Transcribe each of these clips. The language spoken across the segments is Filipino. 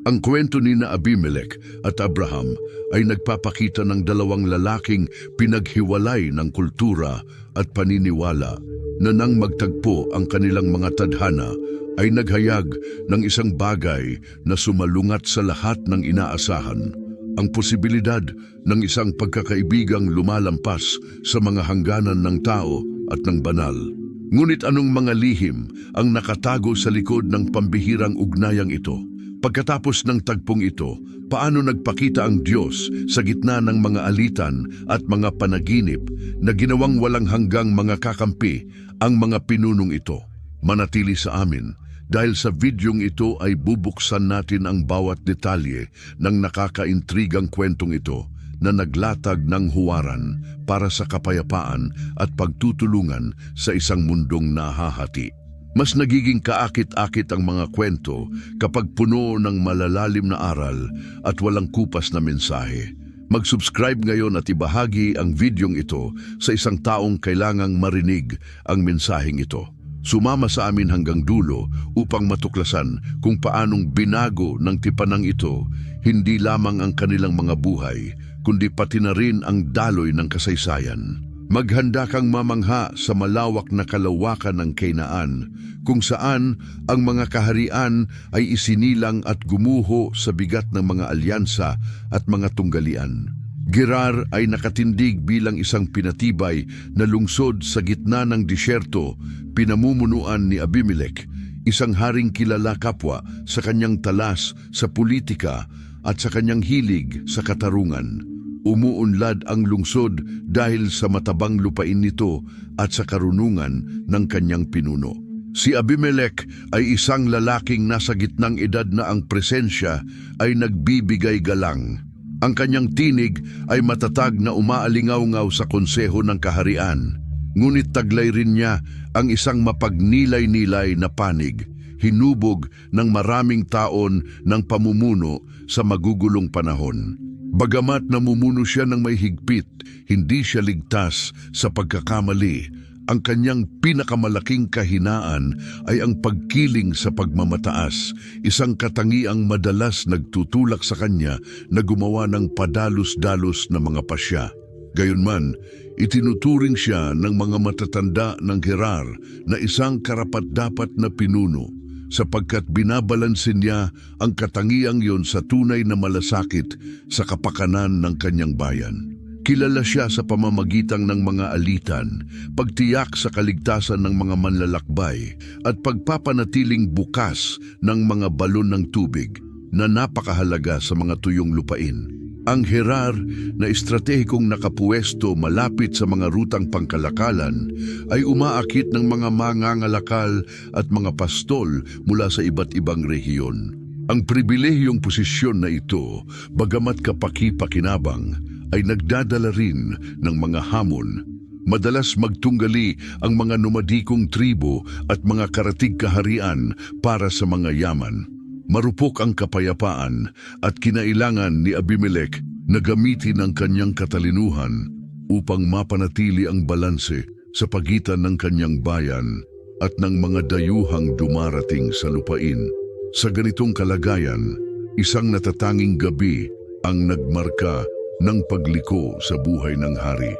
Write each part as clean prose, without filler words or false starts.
Ang kwento ni na Abimelech at Abraham ay nagpapakita ng dalawang lalaking pinaghiwalay ng kultura at paniniwala na nang magtagpo ang kanilang mga tadhana ay naghayag ng isang bagay na sumalungat sa lahat ng inaasahan, ang posibilidad ng isang pagkakaibigang lumalampas sa mga hangganan ng tao at ng banal. Ngunit anong mga lihim ang nakatago sa likod ng pambihirang ugnayang ito? Pagkatapos ng tagpong ito, paano nagpakita ang Diyos sa gitna ng mga alitan at mga panaginip na ginawang walang hanggang mga kakampi ang mga pinunong ito? Manatili sa amin dahil sa videong ito ay bubuksan natin ang bawat detalye ng nakakaintrigang kwentong ito na naglatag ng huwaran para sa kapayapaan at pagtutulungan sa isang mundong nahahati. Mas nagiging kaakit-akit ang mga kwento kapag puno ng malalalim na aral at walang kupas na mensahe. Mag-subscribe ngayon at ibahagi ang videong ito sa isang taong kailangang marinig ang mensaheng ito. Sumama sa amin hanggang dulo upang matuklasan kung paanong binago ng tipanang ito hindi lamang ang kanilang mga buhay, kundi pati na rin ang daloy ng kasaysayan. Maghanda kang mamangha sa malawak na kalawakan ng Kainaan, kung saan ang mga kaharian ay isinilang at gumuho sa bigat ng mga alyansa at mga tunggalian. Gerar ay nakatindig bilang isang pinatibay na lungsod sa gitna ng disyerto, pinamumunuan ni Abimelech, isang haring kilala kapwa sa kanyang talas sa politika at sa kanyang hilig sa katarungan. Umuunlad ang lungsod dahil sa matabang lupain nito at sa karunungan ng kanyang pinuno. Si Abimelech ay isang lalaking nasa gitnang edad na ang presensya ay nagbibigay galang. Ang kanyang tinig ay matatag na umaalingaw-ngaw sa konseho ng kaharian. Ngunit taglay rin niya ang isang mapagnilay-nilay na panig, hinubog ng maraming taon ng pamumuno sa magugulong panahon. Bagamat namumuno siya ng may higpit, hindi siya ligtas sa pagkakamali. Ang kanyang pinakamalaking kahinaan ay ang pagkiling sa pagmamataas, isang katangiang madalas nagtutulak sa kanya na gumawa ng padalos-dalos na mga pasya. Gayunman, itinuturing siya ng mga matatanda ng Gerar na isang karapat-dapat na pinuno, sapagkat binabalansin niya ang katangiang yon sa tunay na malasakit sa kapakanan ng kanyang bayan. Kilala siya sa pamamagitan ng mga alitan, pagtiyak sa kaligtasan ng mga manlalakbay at pagpapanatiling bukas ng mga balon ng tubig na napakahalaga sa mga tuyong lupain. Ang Gerar na estratehikong nakapuwesto malapit sa mga rutang pangkalakalan ay umaakit ng mga mangangalakal at mga pastol mula sa iba't ibang rehiyon. Ang pribilehiyong posisyon na ito, bagamat kapaki-pakinabang, ay nagdadala rin ng mga hamon. Madalas magtunggali ang mga nomadikong tribo at mga karatig kaharian para sa mga yaman. Marupok ang kapayapaan at kinailangan ni Abimelech na gamitin ang kanyang katalinuhan upang mapanatili ang balanse sa pagitan ng kanyang bayan at ng mga dayuhang dumarating sa lupain. Sa ganitong kalagayan, isang natatanging gabi ang nagmarka ng pagliko sa buhay ng hari.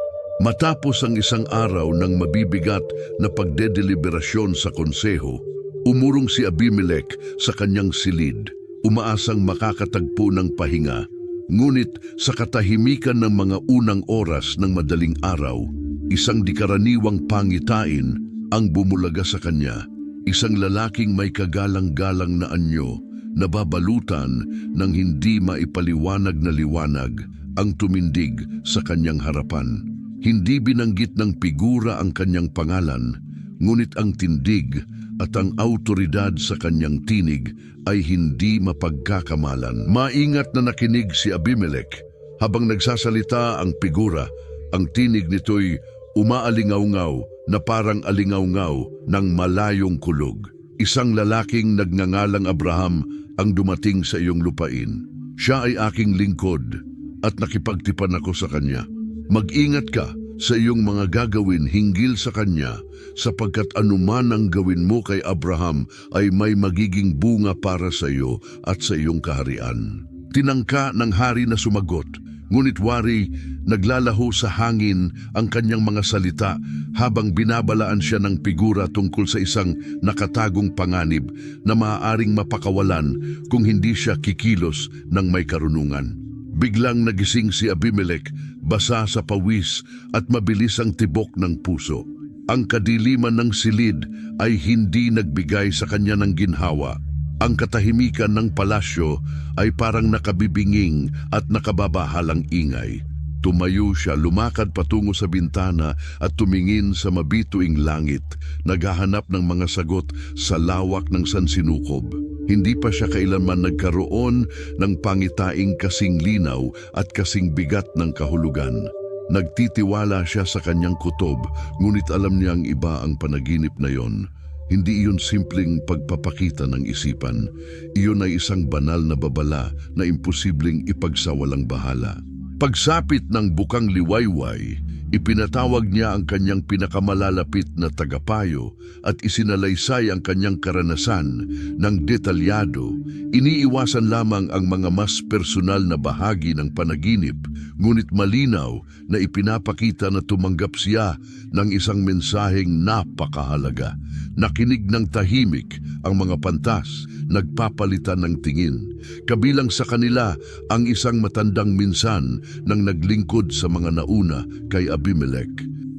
Matapos ang isang araw ng mabibigat na pagdedeliberasyon sa konseho, umurong si Abimelech sa kanyang silid, umaasang makakatagpo ng pahinga. Ngunit sa katahimikan ng mga unang oras ng madaling araw, isang dikaraniwang pangitain ang bumulaga sa kanya. Isang lalaking may kagalang-galang na anyo, nababalutan ng hindi maipaliwanag na liwanag, ang tumindig sa kanyang harapan. Hindi binanggit ng figura ang kanyang pangalan, ngunit ang tindig at ang autoridad sa kanyang tinig ay hindi mapagkakamalan. Maingat na nakinig si Abimelech. Habang nagsasalita ang figura, ang tinig nito'y umaalingaw-ngaw na parang alingaw-ngaw ng malayong kulog. Isang lalaking nagngangalang Abraham ang dumating sa iyong lupain. Siya ay aking lingkod at nakipagtipan ako sa kanya. Mag-ingat ka sa iyong mga gagawin hinggil sa kanya, sapagkat anuman ang gawin mo kay Abraham ay may magiging bunga para sa iyo at sa iyong kaharian. Tinangka ng hari na sumagot, ngunit wari naglalaho sa hangin ang kanyang mga salita habang binabalaan siya ng figura tungkol sa isang nakatagong panganib na maaaring mapakawalan kung hindi siya kikilos ng may karunungan. Biglang nagising si Abimelech, basa sa pawis at mabilis ang tibok ng puso. Ang kadiliman ng silid ay hindi nagbigay sa kanya ng ginhawa. Ang katahimikan ng palasyo ay parang nakabibinging at nakababahalang ingay. Tumayo siya, lumakad patungo sa bintana at tumingin sa mabituing langit, naghahanap ng mga sagot sa lawak ng sansinukob. Hindi pa siya kailanman nagkaroon ng pangitaing kasing linaw at kasing bigat ng kahulugan. Nagtitiwala siya sa kanyang kutob, ngunit alam niyang iba ang panaginip na yon. Hindi iyon simpleng pagpapakita ng isipan. Iyon ay isang banal na babala na imposibleng ipagsawalang bahala. Pagsapit ng bukang liwayway, ipinatawag niya ang kanyang pinakamalalapit na tagapayo at isinalaysay ang kanyang karanasan ng detalyado. Iniiwasan lamang ang mga mas personal na bahagi ng panaginip, ngunit malinaw na ipinapakita na tumanggap siya ng isang mensaheng napakahalaga. Nakinig ng tahimik ang mga pantas, nagpapalitan ng tingin. Kabilang sa kanila ang isang matandang minsan nang naglingkod sa mga nauna kay Abimelech.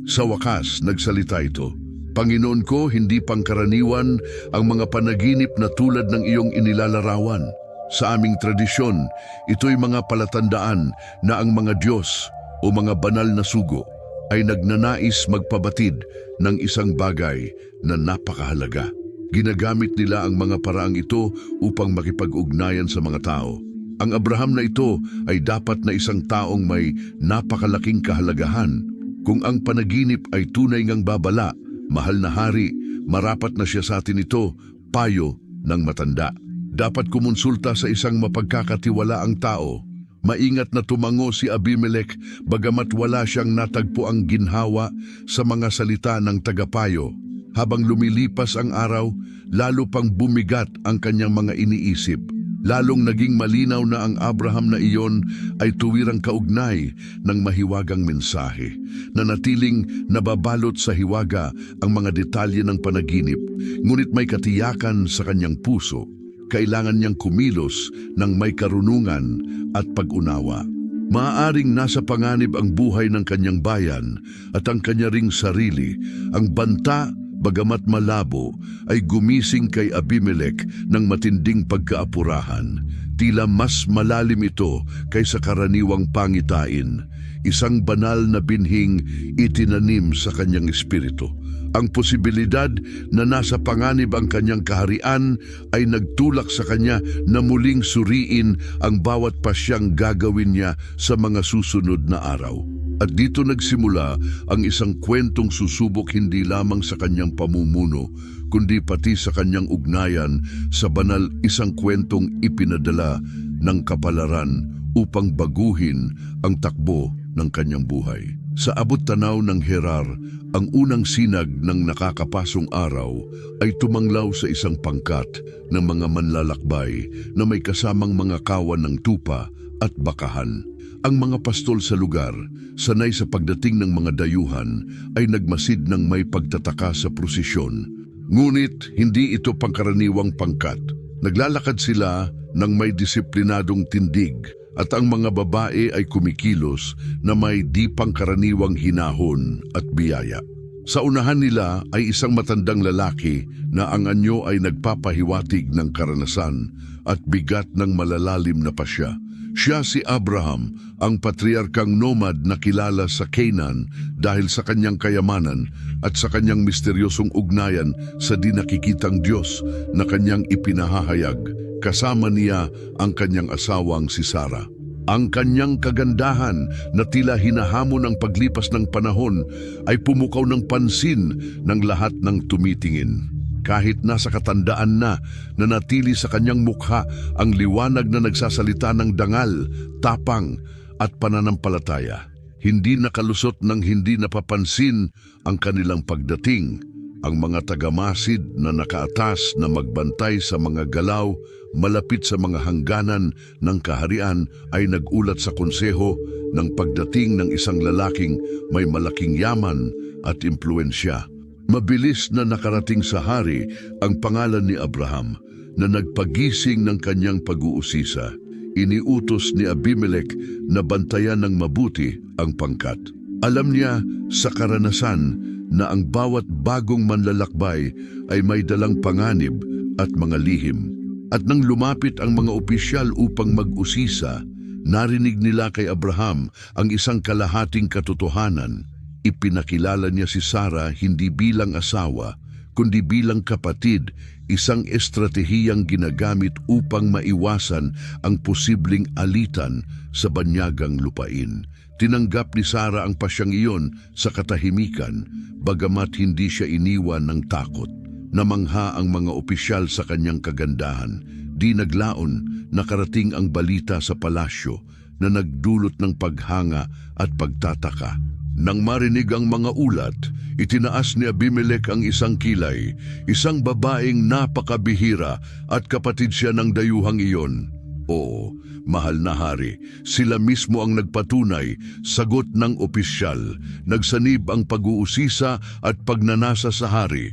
Sa wakas, nagsalita ito, "Panginoon ko, hindi pangkaraniwan ang mga panaginip na tulad ng iyong inilalarawan. Sa aming tradisyon, ito'y mga palatandaan na ang mga Diyos o mga banal na sugo ay nagnanais magpabatid ng isang bagay na napakahalaga. Ginagamit nila ang mga paraang ito upang makipag-ugnayan sa mga tao. Ang Abraham na ito ay dapat na isang taong may napakalaking kahalagahan. Kung ang panaginip ay tunay ngang babala, mahal na hari, marapat na siya sa atin ito, payo ng matanda. Dapat kumonsulta sa isang mapagkakatiwalaang tao." Maingat na tumango si Abimelech bagamat wala siyang natagpo ang ginhawa sa mga salita ng tagapayo. Habang lumilipas ang araw, lalo pang bumigat ang kanyang mga iniisip. Lalong naging malinaw na ang Abraham na iyon ay tuwirang kaugnay ng mahiwagang mensahe, na natiling nababalot sa hiwaga ang mga detalye ng panaginip, ngunit may katiyakan sa kanyang puso. Kailangan niyang kumilos ng may karunungan at pag-unawa. Maaaring nasa panganib ang buhay ng kanyang bayan at ang kanya ring sarili. Ang banta, bagamat malabo, ay gumising kay Abimelech ng matinding pagkaapurahan. Tila mas malalim ito kaysa karaniwang pangitain. Isang banal na binhing itinanim sa kanyang espiritu. Ang posibilidad na nasa panganib ang kanyang kaharian ay nagtulak sa kanya na muling suriin ang bawat pasyang gagawin niya sa mga susunod na araw. At dito nagsimula ang isang kwentong susubok hindi lamang sa kanyang pamumuno, kundi pati sa kanyang ugnayan sa banal, isang kwentong ipinadala ng kapalaran upang baguhin ang takbo ng kanyang buhay. Sa abot tanaw ng Herar, ang unang sinag ng nakakapasong araw ay tumanglaw sa isang pangkat ng mga manlalakbay na may kasamang mga kawan ng tupa at bakahan. Ang mga pastol sa lugar, sanay sa pagdating ng mga dayuhan, ay nagmasid ng may pagtataka sa prosesyon. Ngunit hindi ito pangkaraniwang pangkat. Naglalakad sila ng may disiplinadong tindig, at ang mga babae ay kumikilos na may di pangkaraniwang hinahon at biyaya. Sa unahan nila ay isang matandang lalaki na ang anyo ay nagpapahiwatig ng karanasan at bigat ng malalalim na pasya. Siya si Abraham, ang patriarkang nomad na kilala sa Canaan dahil sa kanyang kayamanan at sa kanyang misteryosong ugnayan sa di nakikitang Diyos na kanyang ipinahahayag. Kasama niya ang kanyang asawang si Sarah. Ang kanyang kagandahan na tila hinahamon ng paglipas ng panahon ay pumukaw ng pansin ng lahat ng tumitingin. Kahit nasa katandaan na, nanatili sa kanyang mukha ang liwanag na nagsasalita ng dangal, tapang at pananampalataya. Hindi nakalusot ng hindi napapansin ang kanilang pagdating. Ang mga tagamasid na nakaatas na magbantay sa mga galaw malapit sa mga hangganan ng kaharian ay nagulat sa konseho ng pagdating ng isang lalaking may malaking yaman at impluensya. Mabilis na nakarating sa hari ang pangalan ni Abraham na nagpagising ng kanyang pag-uusisa. Iniutos ni Abimelech na bantayan ng mabuti ang pangkat. Alam niya sa karanasan na ang bawat bagong manlalakbay ay may dalang panganib at mga lihim. At nang lumapit ang mga opisyal upang mag-usisa, narinig nila kay Abraham ang isang kalahating katotohanan. Ipinakilala niya si Sarah hindi bilang asawa, kundi bilang kapatid, isang estratehiyang ginagamit upang maiwasan ang posibleng alitan sa banyagang lupain. Tinanggap ni Sarah ang pasyang iyon sa katahimikan, bagamat hindi siya iniwan ng takot. Namangha ang mga opisyal sa kanyang kagandahan. Di naglaon, nakarating ang balita sa palasyo na nagdulot ng paghanga at pagtataka. Nang marinig ang mga ulat, itinaas ni Abimelech ang isang kilay, isang babaeng napakabihira at kapatid siya ng dayuhang iyon. Oo, mahal na hari, sila mismo ang nagpatunay, sagot ng opisyal, nagsanib ang pag-uusisa at pagnanasa sa hari.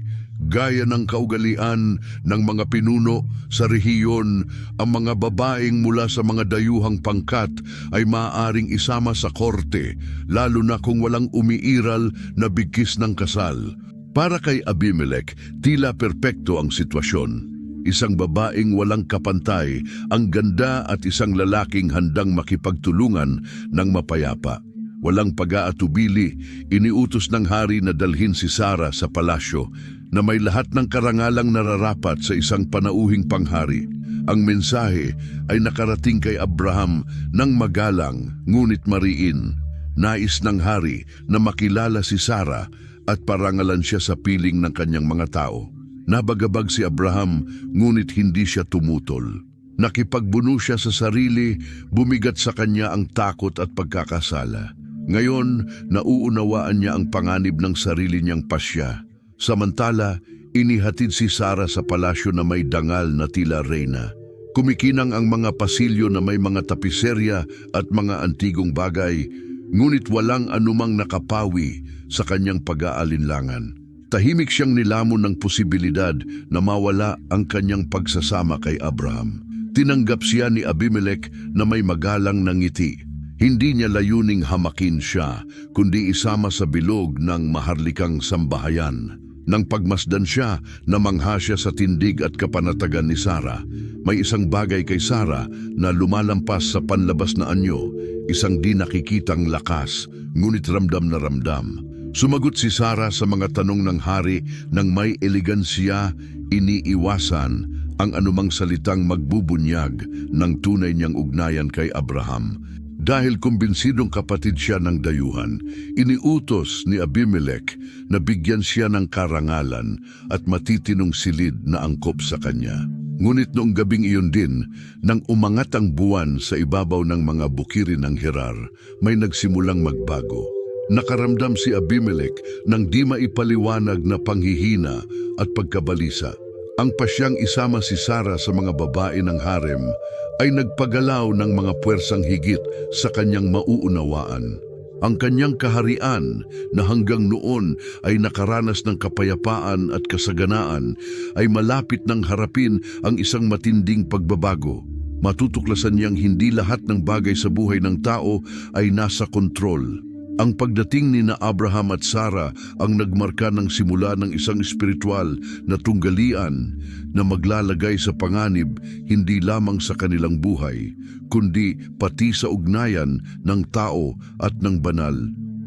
Gaya ng kaugalian ng mga pinuno sa rehiyon, ang mga babaeng mula sa mga dayuhang pangkat ay maaaring isama sa korte, lalo na kung walang umiiral na bigkis ng kasal. Para kay Abimelech, tila perpekto ang sitwasyon. Isang babaeng walang kapantay, ang ganda at isang lalaking handang makipagtulungan ng mapayapa. Walang pag-aatubili, iniutos ng hari na dalhin si Sarah sa palasyo na may lahat ng karangalang nararapat sa isang panauhing panghari. Ang mensahe ay nakarating kay Abraham ng magalang ngunit mariin. Nais ng hari na makilala si Sarah at parangalan siya sa piling ng kanyang mga tao. Nabagabag si Abraham ngunit hindi siya tumutol. Nakipagbuno siya sa sarili, bumigat sa kanya ang takot at pagkakasala. Ngayon, nauunawaan niya ang panganib ng sarili niyang pasya. Samantala, inihatid si Sarah sa palasyo na may dangal na tila reyna. Kumikinang ang mga pasilyo na may mga tapiserya at mga antigong bagay, ngunit walang anumang nakapawi sa kanyang pag-aalinlangan. Tahimik siyang nilamon ng posibilidad na mawala ang kanyang pagsasama kay Abraham. Tinanggap siya ni Abimelech na may magalang na ngiti. Hindi niya layuning hamakin siya, kundi isama sa bilog ng maharlikang sambahayan. Nang pagmasdan siya, namangha siya sa tindig at kapanatagan ni Sarah. May isang bagay kay Sarah na lumalampas sa panlabas na anyo, isang di nakikitang lakas, ngunit ramdam na ramdam. Sumagot si Sarah sa mga tanong ng hari nang may elegansiya, iniiwasan ang anumang salitang magbubunyag ng tunay niyang ugnayan kay Abraham. Dahil kumbinsidong kapatid siya ng dayuhan, iniutos ni Abimelech na bigyan siya ng karangalan at matitinong silid na angkop sa kanya. Ngunit noong gabing iyon din, nang umangat ang buwan sa ibabaw ng mga bukirin ng Gerar, may nagsimulang magbago. Nakaramdam si Abimelech ng di maipaliwanag na panghihina at pagkabalisa. Ang pasyang isama si Sarah sa mga babae ng harem ay nagpagalaw ng mga puwersang higit sa kanyang mauunawaan. Ang kanyang kaharian na hanggang noon ay nakaranas ng kapayapaan at kasaganaan ay malapit ng harapin ang isang matinding pagbabago. Matutuklasan niyang hindi lahat ng bagay sa buhay ng tao ay nasa kontrol. Ang pagdating ni na Abraham at Sarah ang nagmarka ng simula ng isang espiritual na tunggalian na maglalagay sa panganib hindi lamang sa kanilang buhay, kundi pati sa ugnayan ng tao at ng banal.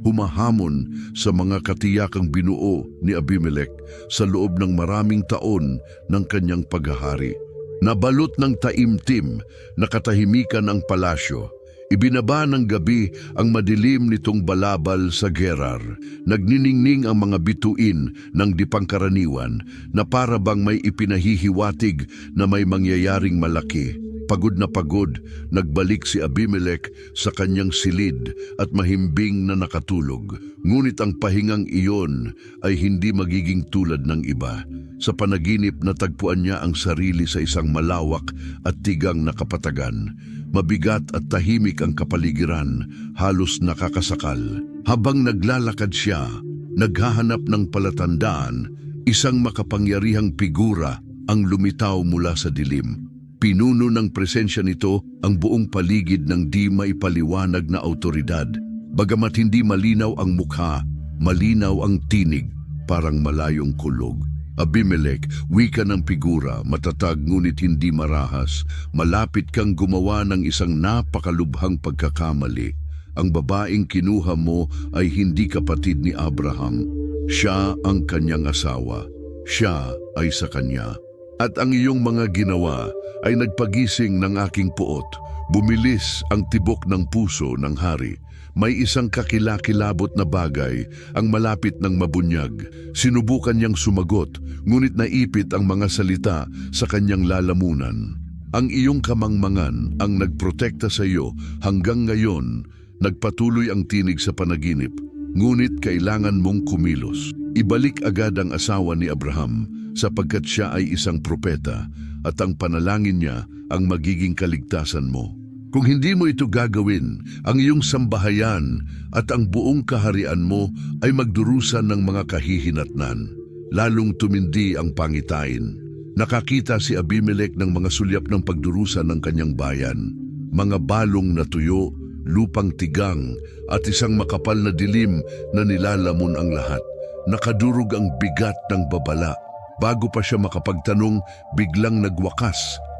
Humahamon sa mga katiyakang binuo ni Abimelech sa loob ng maraming taon ng kanyang paghahari. Nabalot ng taimtim na katahimikan ang palasyo. Ibinaba ng gabi ang madilim nitong balabal sa Gerar. Nagniningning ang mga bituin ng dipangkaraniwan na para bang may ipinahihiwatig na may mangyayaring malaki. Pagod na pagod, nagbalik si Abimelech sa kanyang silid at mahimbing na nakatulog. Ngunit ang pahingang iyon ay hindi magiging tulad ng iba. Sa panaginip natagpuan niya ang sarili sa isang malawak at tigang na kapatagan. Mabigat at tahimik ang kapaligiran, halos nakakasakal. Habang naglalakad siya, naghahanap ng palatandaan, isang makapangyarihang figura ang lumitaw mula sa dilim. Pinuno ng presensya nito ang buong paligid ng di maipaliwanag na awtoridad. Bagamat hindi malinaw ang mukha, malinaw ang tinig, parang malayong kulog. Abimelech, wika ng figura, matatag ngunit hindi marahas. Malapit kang gumawa ng isang napakalubhang pagkakamali. Ang babaeng kinuha mo ay hindi kapatid ni Abraham. Siya ang kanyang asawa. Siya ay sa kanya. At ang iyong mga ginawa ay nagpagising ng aking puot. Bumilis ang tibok ng puso ng hari. May isang kakilakilabot na bagay ang malapit ng mabunyag. Sinubukan niyang sumagot, ngunit naipit ang mga salita sa kanyang lalamunan. Ang iyong kamangmangan ang nagprotekta sa iyo hanggang ngayon. Nagpatuloy ang tinig sa panaginip, ngunit kailangan mong kumilos. Ibalik agad ang asawa ni Abraham sapagkat siya ay isang propeta at ang panalangin niya ang magiging kaligtasan mo. Kung hindi mo ito gagawin, ang iyong sambahayan at ang buong kaharian mo ay magdurusan ng mga kahihinatnan. Lalong tumindi ang pangitain. Nakakita si Abimelech ng mga sulyap ng pagdurusan ng kanyang bayan. Mga balong na tuyo, lupang tigang at isang makapal na dilim na nilalamon ang lahat. Nakadurog ang bigat ng babala. Bago pa siya makapagtanong, biglang nagwakas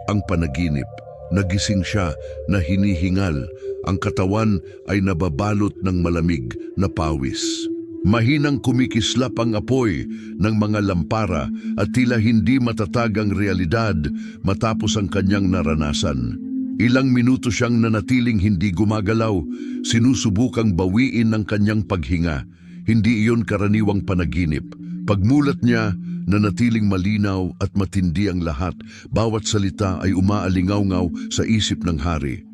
ang panaginip. Nagising siya na hinihingal. Ang katawan ay nababalot ng malamig na pawis. Mahinang kumikislap ang apoy ng mga lampara at tila hindi matatag ang realidad matapos ang kanyang naranasan. Ilang minuto siyang nanatiling hindi gumagalaw, sinusubukang bawiin ng kanyang paghinga. Hindi iyon karaniwang panaginip. Pagmulat niya, nanatiling malinaw at matindi ang lahat. Bawat salita ay umaalingaw-ngaw sa isip ng hari.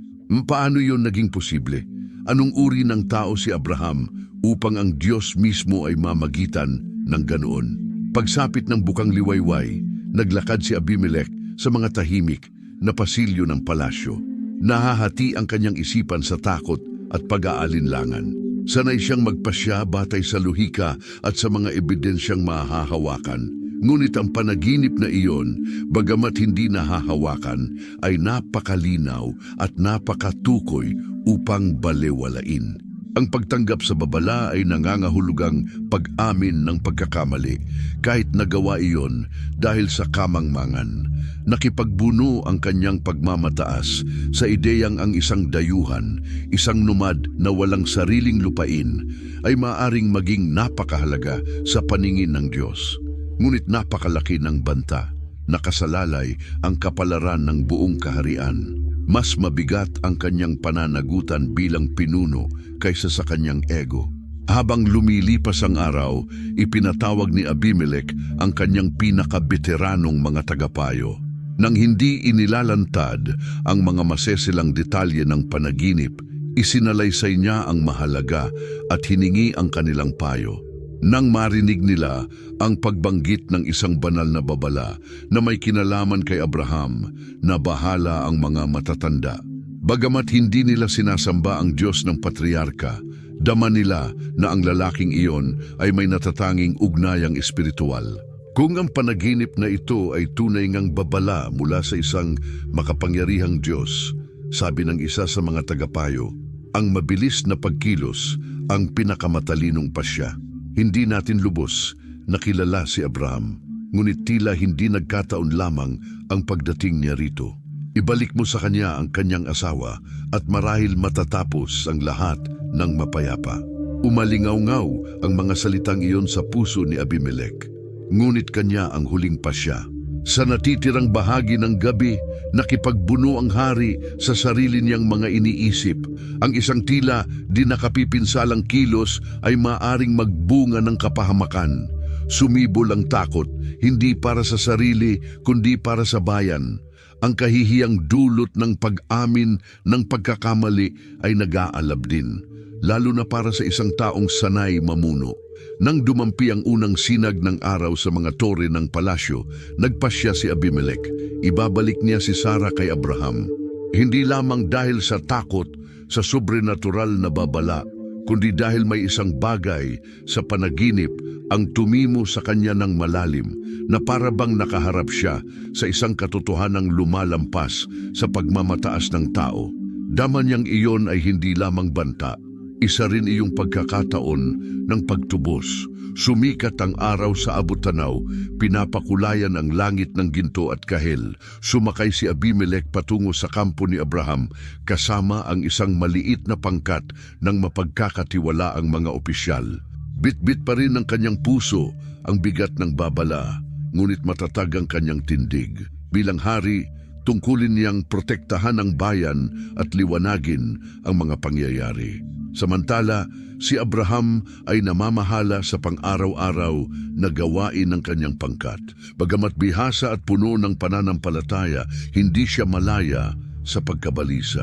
Paano iyon naging posible? Anong uri ng tao si Abraham upang ang Diyos mismo ay mamagitan ng ganoon? Pagsapit ng bukang liwayway, naglakad si Abimelech sa mga tahimik na pasilyo ng palasyo. Nahahati ang kanyang isipan sa takot at pag-aalinlangan. Sanay siyang magpasya batay sa luhika at sa mga ebidensyang mahahawakan. Ngunit ang panaginip na iyon, bagamat hindi nahahawakan, ay napakalinaw at napakatukoy upang balewalain. Ang pagtanggap sa babala ay nangangahulugang pag-amin ng pagkakamali, kahit nagawa iyon dahil sa kamangmangan. Nakipagbuno ang kanyang pagmamataas sa ideyang ang isang dayuhan, isang nomad na walang sariling lupain, ay maaring maging napakahalaga sa paningin ng Diyos. Ngunit napakalaki ng banta, nakasalalay ang kapalaran ng buong kaharian. Mas mabigat ang kanyang pananagutan bilang pinuno kaysa sa kanyang ego. Habang lumilipas ang araw, ipinatawag ni Abimelech ang kanyang pinakabeteranong mga tagapayo. Nang hindi inilalantad ang mga masesilang detalye ng panaginip, isinalaysay niya ang mahalaga at hiningi ang kanilang payo. Nang marinig nila ang pagbanggit ng isang banal na babala na may kinalaman kay Abraham, nabahala ang mga matatanda. Bagamat hindi nila sinasamba ang Diyos ng patriarka, dama nila na ang lalaking iyon ay may natatanging ugnayang espiritual. Kung ang panaginip na ito ay tunay ngang babala mula sa isang makapangyarihang Diyos, sabi ng isa sa mga tagapayo, ang mabilis na pagkilos ang pinakamatalinong pasya. Hindi natin lubos nakilala si Abraham, ngunit tila hindi nagkataon lamang ang pagdating niya rito. Ibalik mo sa kanya ang kanyang asawa at marahil matatapos ang lahat ng mapayapa. Umalingaw-ngaw ang mga salitang iyon sa puso ni Abimelech. Ngunit kanya ang huling pasya. Sa natitirang bahagi ng gabi, nakipagbuno ang hari sa sarili niyang mga iniisip. Ang isang tila di nakapipinsalang kilos ay maaring magbunga ng kapahamakan. Sumibol ang takot, hindi para sa sarili kundi para sa bayan. Ang kahihiyang dulot ng pag-amin ng pagkakamali ay nag-aalab din, lalo na para sa isang taong sanay mamuno. Nang dumampi ang unang sinag ng araw sa mga tore ng palasyo, nagpasya si Abimelech. Ibabalik niya si Sara kay Abraham. Hindi lamang dahil sa takot sa sobrenatural na babala, kundi dahil may isang bagay sa panaginip ang tumimo sa kanya ng malalim na para bang nakaharap siya sa isang katotohanang lumalampas sa pagmamataas ng tao. Daman niyang iyon ay hindi lamang banta, isa rin iyong pagkakataon ng pagtubos. Sumikat ang araw sa abot-tanaw, pinapakulayan ang langit ng ginto at kahel. Sumakay si Abimelech patungo sa kampo ni Abraham kasama ang isang maliit na pangkat ng mapagkakatiwala ang mga opisyal. Bit-bit pa rin ng kanyang puso ang bigat ng babala, ngunit matatag ang kanyang tindig. Bilang hari, tungkulin niyang protektahan ang bayan at liwanagin ang mga pangyayari. Samantala, si Abraham ay namamahala sa pang-araw-araw na gawain ng kanyang pangkat. Bagamat bihasa at puno ng pananampalataya, hindi siya malaya sa pagkabalisa.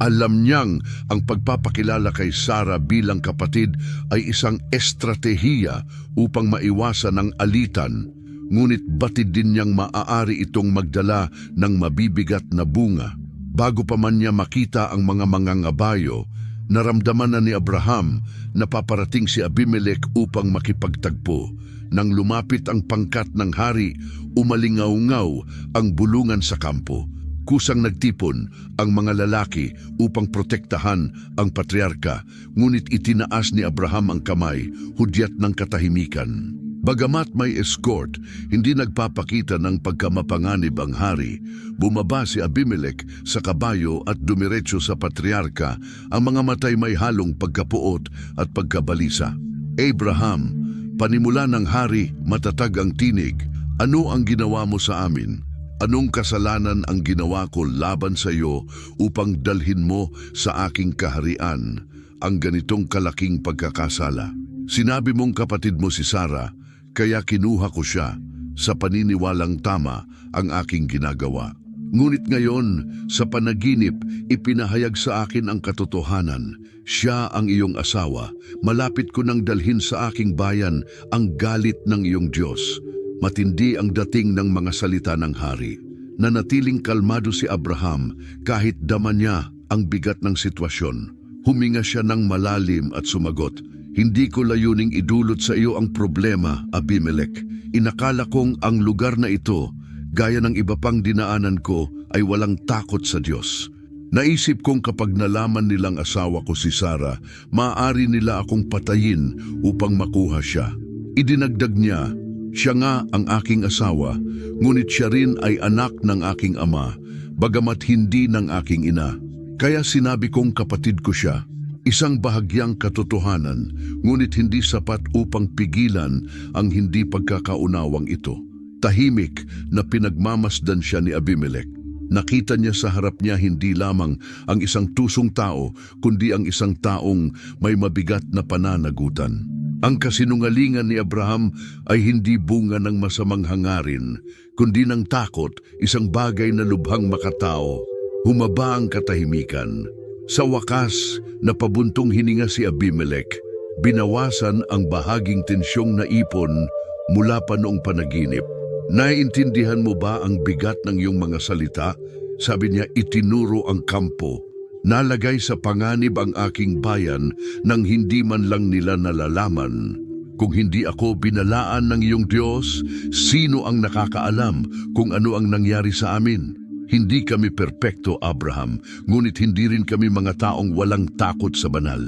Alam niyang ang pagpapakilala kay Sara bilang kapatid ay isang estratehiya upang maiwasan ang alitan, ngunit batid din niyang maaari itong magdala ng mabibigat na bunga. Bago pa man niya makita ang mga mangangabayo, naramdaman na ni Abraham na paparating si Abimelech upang makipagtagpo. Nang lumapit ang pangkat ng hari, umalingaw-ngaw ang bulungan sa kampo. Kusang nagtipon ang mga lalaki upang protektahan ang patriarka, ngunit itinaas ni Abraham ang kamay, hudyat ng katahimikan. Bagamat may escort, hindi nagpapakita ng pagkamapanganib ang hari. Bumaba si Abimelech sa kabayo at dumiretso sa patriarka, ang mga matay may halong pagkapuot at pagkabalisa. Abraham, panimula ng hari, matatag ang tinig. Ano ang ginawa mo sa amin? Anong kasalanan ang ginawa ko laban sa iyo upang dalhin mo sa aking kaharian ang ganitong kalaking pagkakasala? Sinabi mong kapatid mo si Sara, kaya kinuha ko siya sa paniniwalang tama ang aking ginagawa. Ngunit ngayon, sa panaginip, ipinahayag sa akin ang katotohanan. Siya ang iyong asawa. Malapit ko nang dalhin sa aking bayan ang galit ng iyong Diyos. Matindi ang dating ng mga salita ng hari. Nanatiling kalmado si Abraham kahit dama niya ang bigat ng sitwasyon. Huminga siya ng malalim at sumagot, "Hindi ko layuning idulot sa iyo ang problema, Abimelech. Inakala kong ang lugar na ito, gaya ng iba pang dinaanan ko, ay walang takot sa Diyos. Naisip kong kapag nalaman nilang asawa ko si Sara, maaari nila akong patayin upang makuha siya." Idinagdag niya, "Siya nga ang aking asawa, ngunit siya rin ay anak ng aking ama, bagamat hindi ng aking ina. Kaya sinabi kong kapatid ko siya." Isang bahagyang katotohanan, ngunit hindi sapat upang pigilan ang hindi pagkakaunawang ito. Tahimik na pinagmamasdan siya ni Abimelech. Nakita niya sa harap niya hindi lamang ang isang tusong tao, kundi ang isang taong may mabigat na pananagutan. Ang kasinungalingan ni Abraham ay hindi bunga ng masamang hangarin, kundi ng takot, isang bagay na lubhang makatao. Humaba ang katahimikan. Sa wakas, napabuntong hininga si Abimelech. Binawasan ang bahaging tensyong naipon mula pa noong panaginip. "Naiintindihan mo ba ang bigat ng iyong mga salita?" Sabi niya, "Itinuro ang kampo. Nalagay sa panganib ang aking bayan nang hindi man lang nila nalalaman. Kung hindi ako binalaan ng iyong Diyos, sino ang nakakaalam kung ano ang nangyari sa amin? Hindi kami perpekto, Abraham, ngunit hindi rin kami mga taong walang takot sa banal.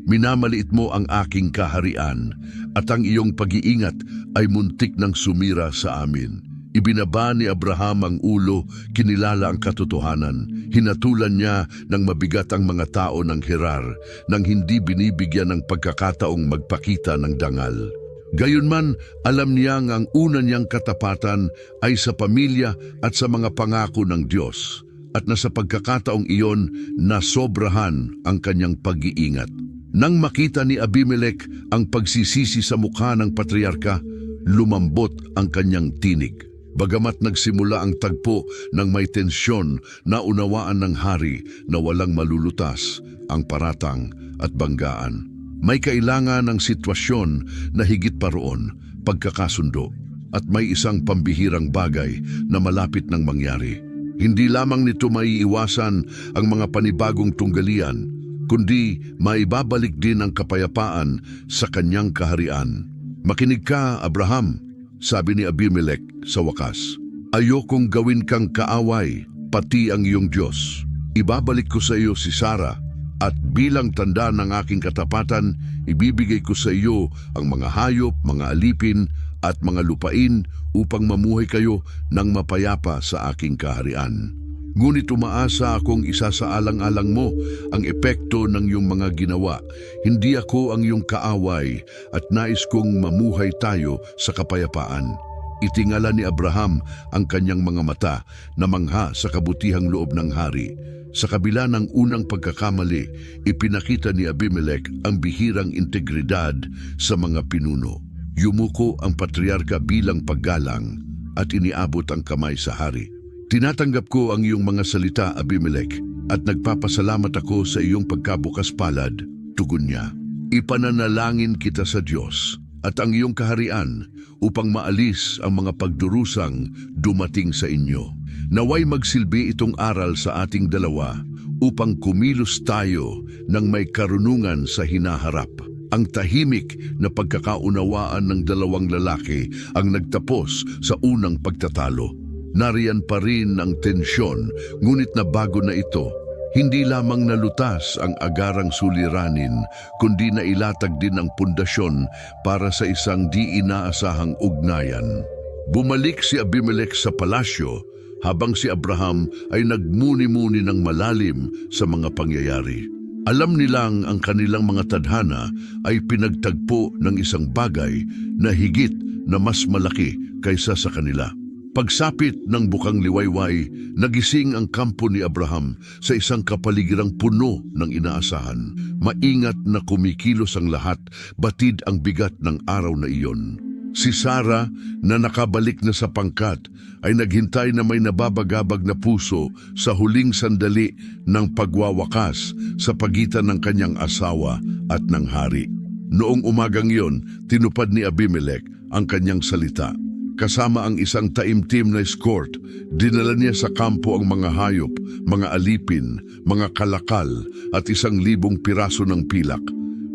Minamaliit mo ang aking kaharian, at ang iyong pag-iingat ay muntik ng sumira sa amin." Ibinaba ni Abraham ang ulo, kinilala ang katotohanan. Hinatulan niya ng mabigat ang mga tao ng Gerar nang hindi binibigyan ng pagkakataong magpakita ng dangal. Gayunman, alam niya ang una niyang katapatan ay sa pamilya at sa mga pangako ng Diyos, at na sa pagkakataong iyon, nasobrahan ang kanyang pag-iingat. Nang makita ni Abimelech ang pagsisisi sa mukha ng patriarka, lumambot ang kanyang tinig. Bagamat nagsimula ang tagpo ng may tensyon, naunawaan ng hari na walang malulutas ang paratang at banggaan. May kailangan ng sitwasyon na higit pa roon, pagkakasundo, at may isang pambihirang bagay na malapit ng mangyari. Hindi lamang nito maiiwasan ang mga panibagong tunggalian, kundi maibabalik din ang kapayapaan sa kanyang kaharian. Makinig ka, Abraham, sabi ni Abimelech sa wakas. Ayokong gawin kang kaaway, pati ang iyong Diyos. Ibabalik ko sa iyo si Sarah, at bilang tanda ng aking katapatan, ibibigay ko sa iyo ang mga hayop, mga alipin, at mga lupain upang mamuhay kayo ng mapayapa sa aking kaharian. Ngunit umaasa akong isasaalang-alang mo ang epekto ng iyong mga ginawa. Hindi ako ang iyong kaaway at nais kong mamuhay tayo sa kapayapaan. Itingala ni Abraham ang kanyang mga mata na mangha sa kabutihang loob ng hari. Sa kabila ng unang pagkakamali, ipinakita ni Abimelech ang bihirang integridad sa mga pinuno. Yumuko ang patriarka bilang paggalang at iniabot ang kamay sa hari. Tinatanggap ko ang iyong mga salita, Abimelech, at nagpapasalamat ako sa iyong pagkabukas palad, tugon niya. Ipananalangin kita sa Diyos at ang iyong kaharian upang maalis ang mga pagdurusang dumating sa inyo. Naway magsilbi itong aral sa ating dalawa upang kumilos tayo ng may karunungan sa hinaharap. Ang tahimik na pagkakaunawaan ng dalawang lalaki ang nagtapos sa unang pagtatalo. Nariyan pa rin ang tensyon, ngunit nabago na ito. Hindi lamang nalutas ang agarang suliranin, kundi nailatag din ang pundasyon para sa isang di inaasahang ugnayan. Bumalik si Abimelech sa palasyo habang si Abraham ay nagmuni-muni ng malalim sa mga pangyayari. Alam nilang ang kanilang mga tadhana ay pinagtagpo ng isang bagay na higit na mas malaki kaysa sa kanila. Pagsapit ng bukang liwayway, nagising ang kampo ni Abraham sa isang kapaligirang puno ng inaasahan. Maingat na kumikilos ang lahat, batid ang bigat ng araw na iyon. Si Sarah, na nakabalik na sa pangkat, ay naghintay na may nababagabag na puso sa huling sandali ng pagwawakas sa pagitan ng kanyang asawa at ng hari. Noong umagang iyon, tinupad ni Abimelech ang kanyang salita. Kasama ang isang taimtim na escort, dinala niya sa kampo ang mga hayop, mga alipin, mga kalakal at 1,000 piraso ng pilak.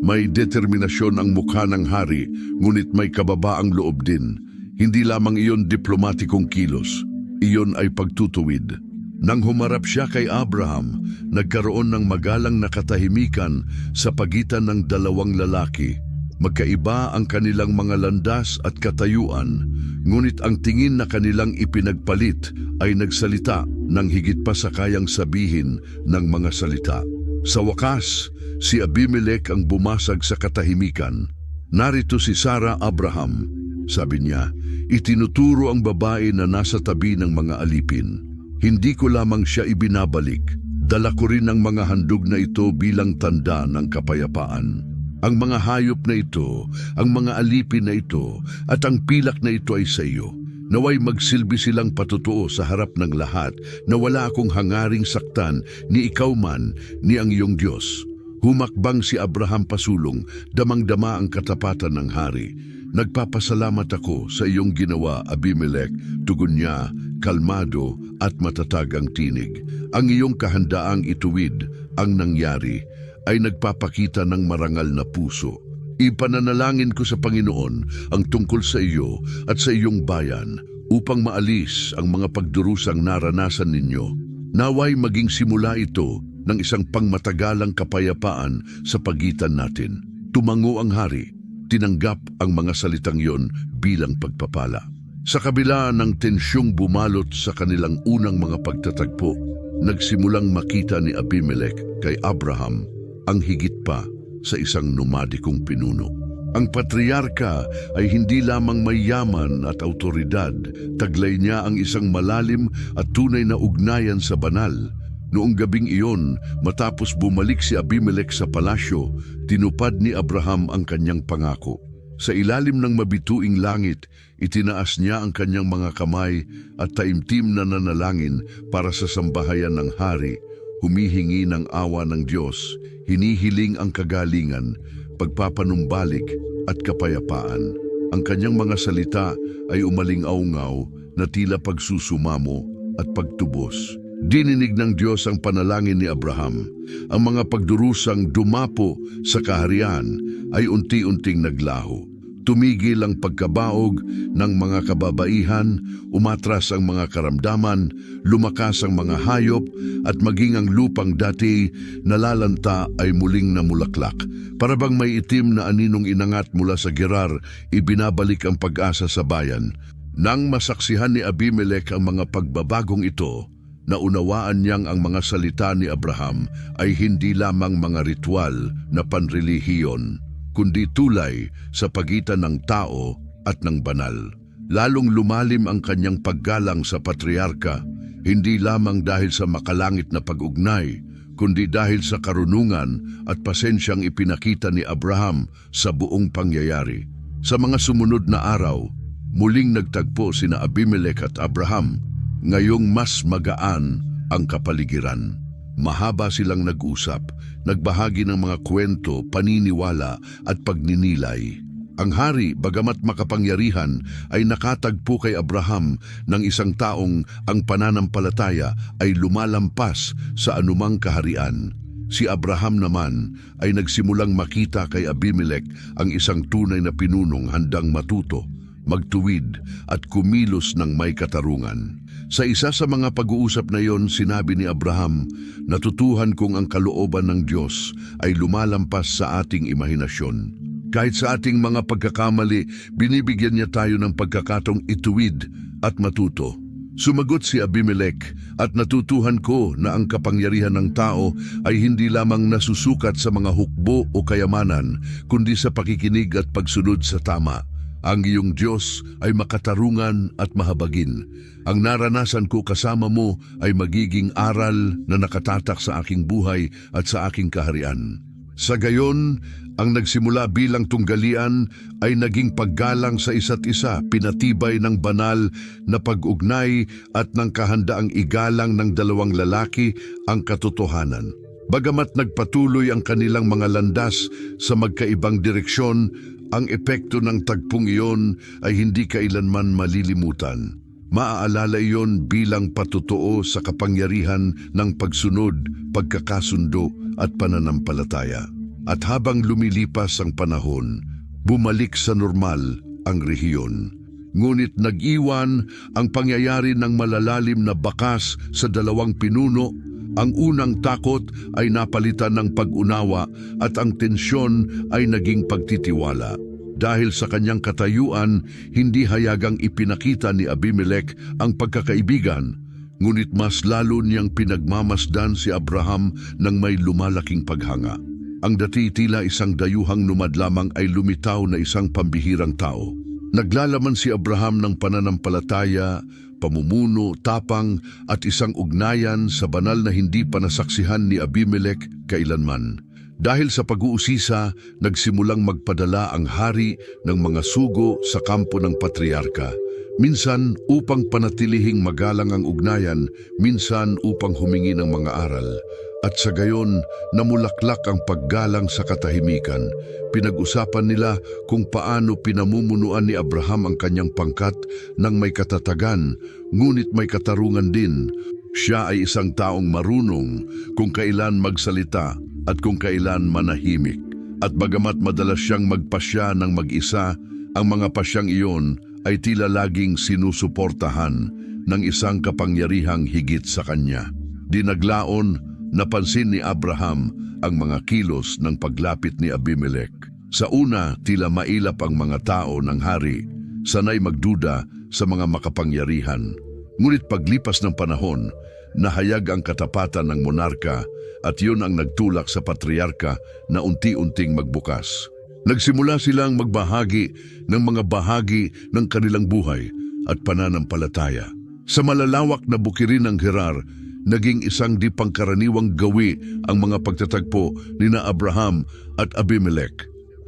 May determinasyon ang mukha ng hari, ngunit may kababaang loob din. Hindi lamang iyon diplomatikong kilos, iyon ay pagtutuwid. Nang humarap siya kay Abraham, nagkaroon ng magalang na katahimikan sa pagitan ng dalawang lalaki. Magkaiba ang kanilang mga landas at katayuan, ngunit ang tingin na kanilang ipinagpalit ay nagsalita ng higit pa sa kayang sabihin ng mga salita. Sa wakas, si Abimelech ang bumasag sa katahimikan. Narito si Sarah, Abraham, sabi niya, itinuturo ang babae na nasa tabi ng mga alipin. Hindi ko lamang siya ibinabalik, dala ko rin ang mga handog na ito bilang tanda ng kapayapaan. Ang mga hayop na ito, ang mga alipin na ito, at ang pilak na ito ay sa iyo. Naway magsilbi silang patutuo sa harap ng lahat na wala akong hangaring saktan ni ikaw man ni ang iyong Diyos. Humakbang si Abraham pasulong, damang-dama ang katapatan ng hari. Nagpapasalamat ako sa iyong ginawa, Abimelech, tugon niya, kalmado at matatag ang tinig. Ang iyong kahandaang ituwid ang nangyari ay nagpapakita ng marangal na puso. Ipananalangin ko sa Panginoon ang tungkol sa iyo at sa iyong bayan upang maalis ang mga pagdurusang naranasan ninyo. Naway maging simula ito ng isang pangmatagalang kapayapaan sa pagitan natin. Tumango ang hari, tinanggap ang mga salitang yon bilang pagpapala. Sa kabila ng tensyong bumalot sa kanilang unang mga pagtatagpo, nagsimulang makita ni Abimelech kay Abraham ang higit pa sa isang nomadikong pinuno. Ang patriarka ay hindi lamang may yaman at autoridad, taglay niya ang isang malalim at tunay na ugnayan sa banal. Noong gabing iyon, matapos bumalik si Abimelech sa palasyo, tinupad ni Abraham ang kanyang pangako. Sa ilalim ng mabituing langit, itinaas niya ang kanyang mga kamay at taimtim na nanalangin para sa sambahayan ng hari, humihingi ng awa ng Diyos, hinihiling ang kagalingan, pagpapanumbalik at kapayapaan. Ang kanyang mga salita ay umaling-aungaw na tila pagsusumamo at pagtubos. Dininig ng Diyos ang panalangin ni Abraham. Ang mga pagdurusang dumapo sa kaharian ay unti-unting naglaho. Tumigil ang pagkabaog ng mga kababaihan, umatras ang mga karamdaman, lumakas ang mga hayop, at maging ang lupang dati nalalanta ay muling namulaklak. Para bang may itim na aninong inangat mula sa Gerar, ibinabalik ang pag-asa sa bayan. Nang masaksihan ni Abimelech ang mga pagbabagong ito, naunawaan niyang ang mga salita ni Abraham ay hindi lamang mga ritual na panrelihiyon, kundi tulay sa pagitan ng tao at ng banal. Lalong lumalim ang kanyang paggalang sa patriarka, hindi lamang dahil sa makalangit na pag-ugnay, kundi dahil sa karunungan at pasensyang ipinakita ni Abraham sa buong pangyayari. Sa mga sumunod na araw, muling nagtagpo sina Abimelech at Abraham, ngayong mas magaan ang kapaligiran. Mahaba silang nag-usap, nagbahagi ng mga kwento, paniniwala at pagninilay. Ang hari, bagamat makapangyarihan, ay nakatagpo kay Abraham ng isang taong ang pananampalataya ay lumalampas sa anumang kaharian. Si Abraham naman ay nagsimulang makita kay Abimelech ang isang tunay na pinunong handang matuto, magtuwid at kumilos ng may katarungan. Sa isa sa mga pag-uusap na iyon, sinabi ni Abraham, "Natutuhan kong ang kalooban ng Diyos ay lumalampas sa ating imahinasyon. Kahit sa ating mga pagkakamali, binibigyan niya tayo ng pagkakataong ituwid at matuto." Sumagot si Abimelech, "At natutuhan ko na ang kapangyarihan ng tao ay hindi lamang nasusukat sa mga hukbo o kayamanan, kundi sa pakikinig at pagsunod sa tama. Ang iyong Diyos ay makatarungan at mahabagin. Ang naranasan ko kasama mo ay magiging aral na nakatatak sa aking buhay at sa aking kaharian." Sa gayon, ang nagsimula bilang tunggalian ay naging paggalang sa isa't isa, pinatibay ng banal na pag-ugnay at ng kahandaang igalang ng dalawang lalaki ang katotohanan. Bagamat nagpatuloy ang kanilang mga landas sa magkaibang direksyon, ang epekto ng tagpong iyon ay hindi kailanman malilimutan. Maaalala iyon bilang patotoo sa kapangyarihan ng pagsunod, pagkakasundo at pananampalataya. At habang lumilipas ang panahon, bumalik sa normal ang rehiyon. Ngunit nag-iwan ang pangyayari ng malalalim na bakas sa dalawang pinuno. Ang unang takot ay napalitan ng pag-unawa at ang tensyon ay naging pagtitiwala. Dahil sa kanyang katayuan, hindi hayagang ipinakita ni Abimelech ang pagkakaibigan, ngunit mas lalo niyang pinagmamasdan si Abraham ng may lumalaking paghanga. Ang dati tila isang dayuhang numad lamang ay lumitaw na isang pambihirang tao. Naglalaman si Abraham ng pananampalataya, pamumuno, tapang at isang ugnayan sa banal na hindi pa nasaksihan ni Abimelech kailanman. Dahil sa pag-uusisa, nagsimulang magpadala ang hari ng mga sugo sa kampo ng patriarka. Minsan upang panatilihing magalang ang ugnayan, minsan upang humingi ng mga aral. At sa gayon, namulaklak ang paggalang sa katahimikan. Pinag-usapan nila kung paano pinamumunuan ni Abraham ang kanyang pangkat ng may katatagan, ngunit may katarungan din. Siya ay isang taong marunong kung kailan magsalita at kung kailan manahimik. At bagamat madalas siyang magpasya ng mag-isa, ang mga pasyang iyon ay tila laging sinusuportahan ng isang kapangyarihang higit sa kanya. Dinaglaon, napansin ni Abraham ang mga kilos ng paglapit ni Abimelech. Sa una, tila mailap ang mga tao ng hari, sanay magduda sa mga makapangyarihan. Ngunit paglipas ng panahon, nahayag ang katapatan ng monarka at yun ang nagtulak sa patriarka na unti-unting magbukas. Nagsimula silang magbahagi ng mga bahagi ng kanilang buhay at pananampalataya. Sa malalawak na bukirin ng Gerar, naging isang di pangkaraniwang gawi ang mga pagtatagpo nina Abraham at Abimelech.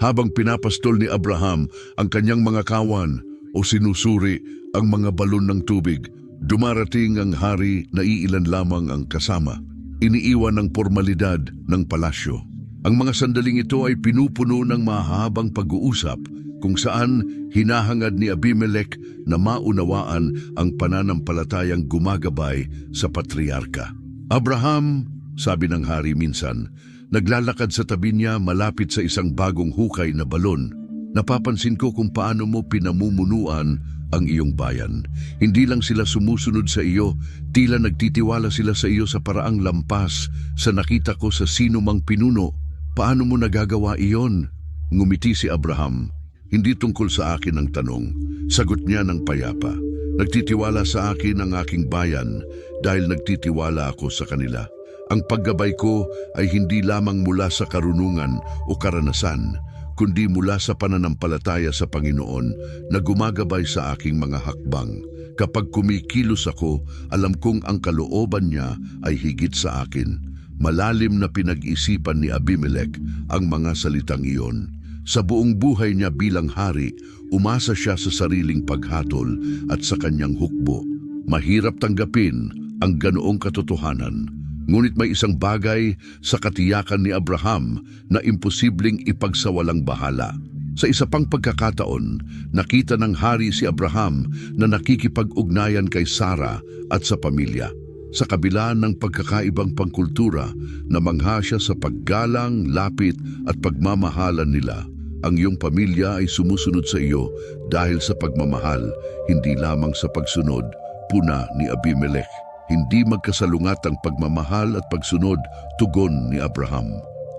Habang pinapastol ni Abraham ang kanyang mga kawan o sinusuri ang mga balon ng tubig, dumarating ang hari na iilan lamang ang kasama. Iniiwan ng formalidad ng palasyo. Ang mga sandaling ito ay pinupuno ng mahabang pag-uusap kung saan hinahangad ni Abimelech na maunawaan ang pananampalatayang gumagabay sa patriarka. Abraham, sabi ng hari minsan, naglalakad sa tabi niya malapit sa isang bagong hukay na balon. Napapansin ko kung paano mo pinamumunuan ang iyong bayan. Hindi lang sila sumusunod sa iyo, tila nagtitiwala sila sa iyo sa paraang lampas sa nakita ko sa sinumang pinuno. Paano mo nagagawa iyon? Ngumiti si Abraham. Hindi tungkol sa akin ang tanong. Sagot niya ng payapa. Nagtitiwala sa akin ang aking bayan dahil nagtitiwala ako sa kanila. Ang paggabay ko ay hindi lamang mula sa karunungan o karanasan, kundi mula sa pananampalataya sa Panginoon na gumagabay sa aking mga hakbang. Kapag kumikilos ako, alam kong ang kalooban niya ay higit sa akin. Malalim na pinag-isipan ni Abimelech ang mga salitang iyon. Sa buong buhay niya bilang hari, umasa siya sa sariling paghatol at sa kanyang hukbo. Mahirap tanggapin ang ganoong katotohanan. Ngunit may isang bagay sa katiyakan ni Abraham na imposibleng ipagsawalang bahala. Sa isa pang pagkakataon, nakita ng hari si Abraham na nakikipag-ugnayan kay Sarah at sa pamilya. Sa kabila ng pagkakaibang pangkultura, namangha siya sa paggalang, lapit at pagmamahalan nila. Ang iyong pamilya ay sumusunod sa iyo dahil sa pagmamahal, hindi lamang sa pagsunod, puna ni Abimelech. Hindi magkasalungat ang pagmamahal at pagsunod, tugon ni Abraham.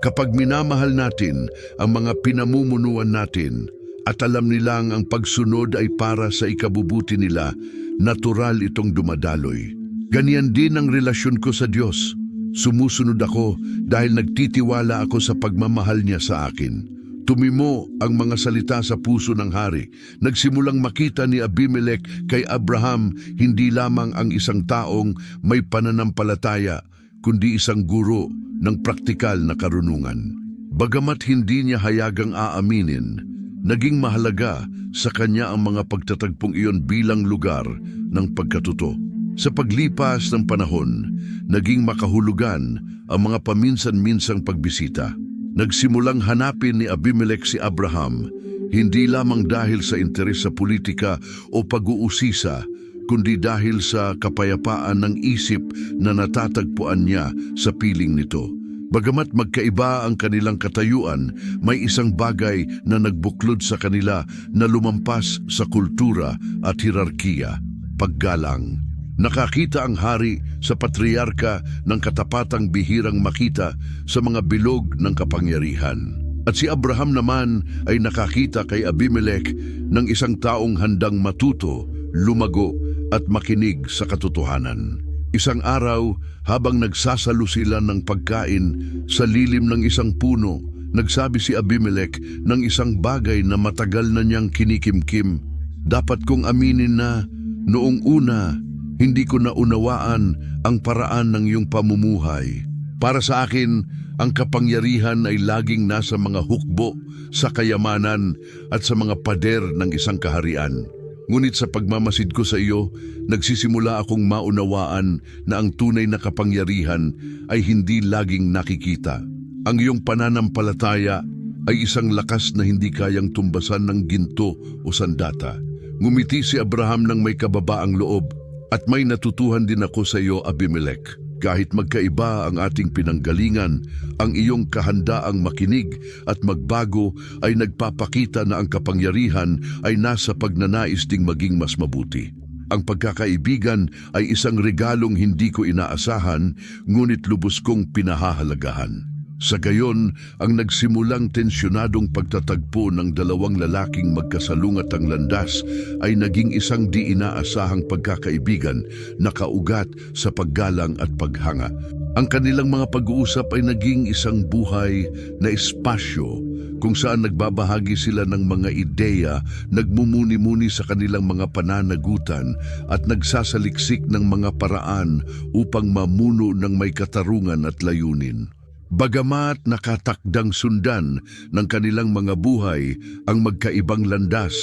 Kapag minamahal natin ang mga pinamumunuan natin at alam nilang ang pagsunod ay para sa ikabubuti nila, natural itong dumadaloy. Ganyan din ang relasyon ko sa Diyos. Sumusunod ako dahil nagtitiwala ako sa pagmamahal niya sa akin. Tumimo ang mga salita sa puso ng hari. Nagsimulang makita ni Abimelech kay Abraham hindi lamang ang isang taong may pananampalataya, kundi isang guro ng praktikal na karunungan. Bagamat hindi niya hayagang aaminin, naging mahalaga sa kanya ang mga pagtatagpong iyon bilang lugar ng pagkatuto. Sa paglipas ng panahon, naging makahulugan ang mga paminsan-minsang pagbisita. Nagsimulang hanapin ni Abimelech si Abraham, hindi lamang dahil sa interes sa politika o pag-uusisa, kundi dahil sa kapayapaan ng isip na natatagpuan niya sa piling nito. Bagamat magkaiba ang kanilang katayuan, may isang bagay na nagbuklod sa kanila na lumampas sa kultura at hierarkiya, paggalang. Nakakita ang hari sa patriarka ng katapatang bihirang makita sa mga bilog ng kapangyarihan. At si Abraham naman ay nakakita kay Abimelech ng isang taong handang matuto, lumago at makinig sa katotohanan. Isang araw, habang nagsasalo sila ng pagkain sa lilim ng isang puno, nagsabi si Abimelech ng isang bagay na matagal na niyang kinikimkim. Dapat kong aminin na noong una, hindi ko naunawaan ang paraan ng iyong pamumuhay. Para sa akin, ang kapangyarihan ay laging nasa mga hukbo, sa kayamanan at sa mga pader ng isang kaharian. Ngunit sa pagmamasid ko sa iyo, nagsisimula akong maunawaan na ang tunay na kapangyarihan ay hindi laging nakikita. Ang iyong pananampalataya ay isang lakas na hindi kayang tumbasan ng ginto o sandata. Ngumiti si Abraham ng may kababaang loob. At may natutuhan din ako sa iyo, Abimelech. Kahit magkaiba ang ating pinanggalingan, ang iyong kahandaang makinig at magbago ay nagpapakita na ang kapangyarihan ay nasa pagnanais ding maging mas mabuti. Ang pagkakaibigan ay isang regalong hindi ko inaasahan, ngunit lubos kong pinahahalagahan. Sa gayon, ang nagsimulang tensyonadong pagtatagpo ng dalawang lalaking magkasalungat ang landas ay naging isang di inaasahang pagkakaibigan na kaugat sa paggalang at paghanga. Ang kanilang mga pag-uusap ay naging isang buhay na espasyo kung saan nagbabahagi sila ng mga ideya, nagmumuni-muni sa kanilang mga pananagutan at nagsasaliksik ng mga paraan upang mamuno ng may katarungan at layunin. Bagamat nakatakdang sundan ng kanilang mga buhay ang magkaibang landas,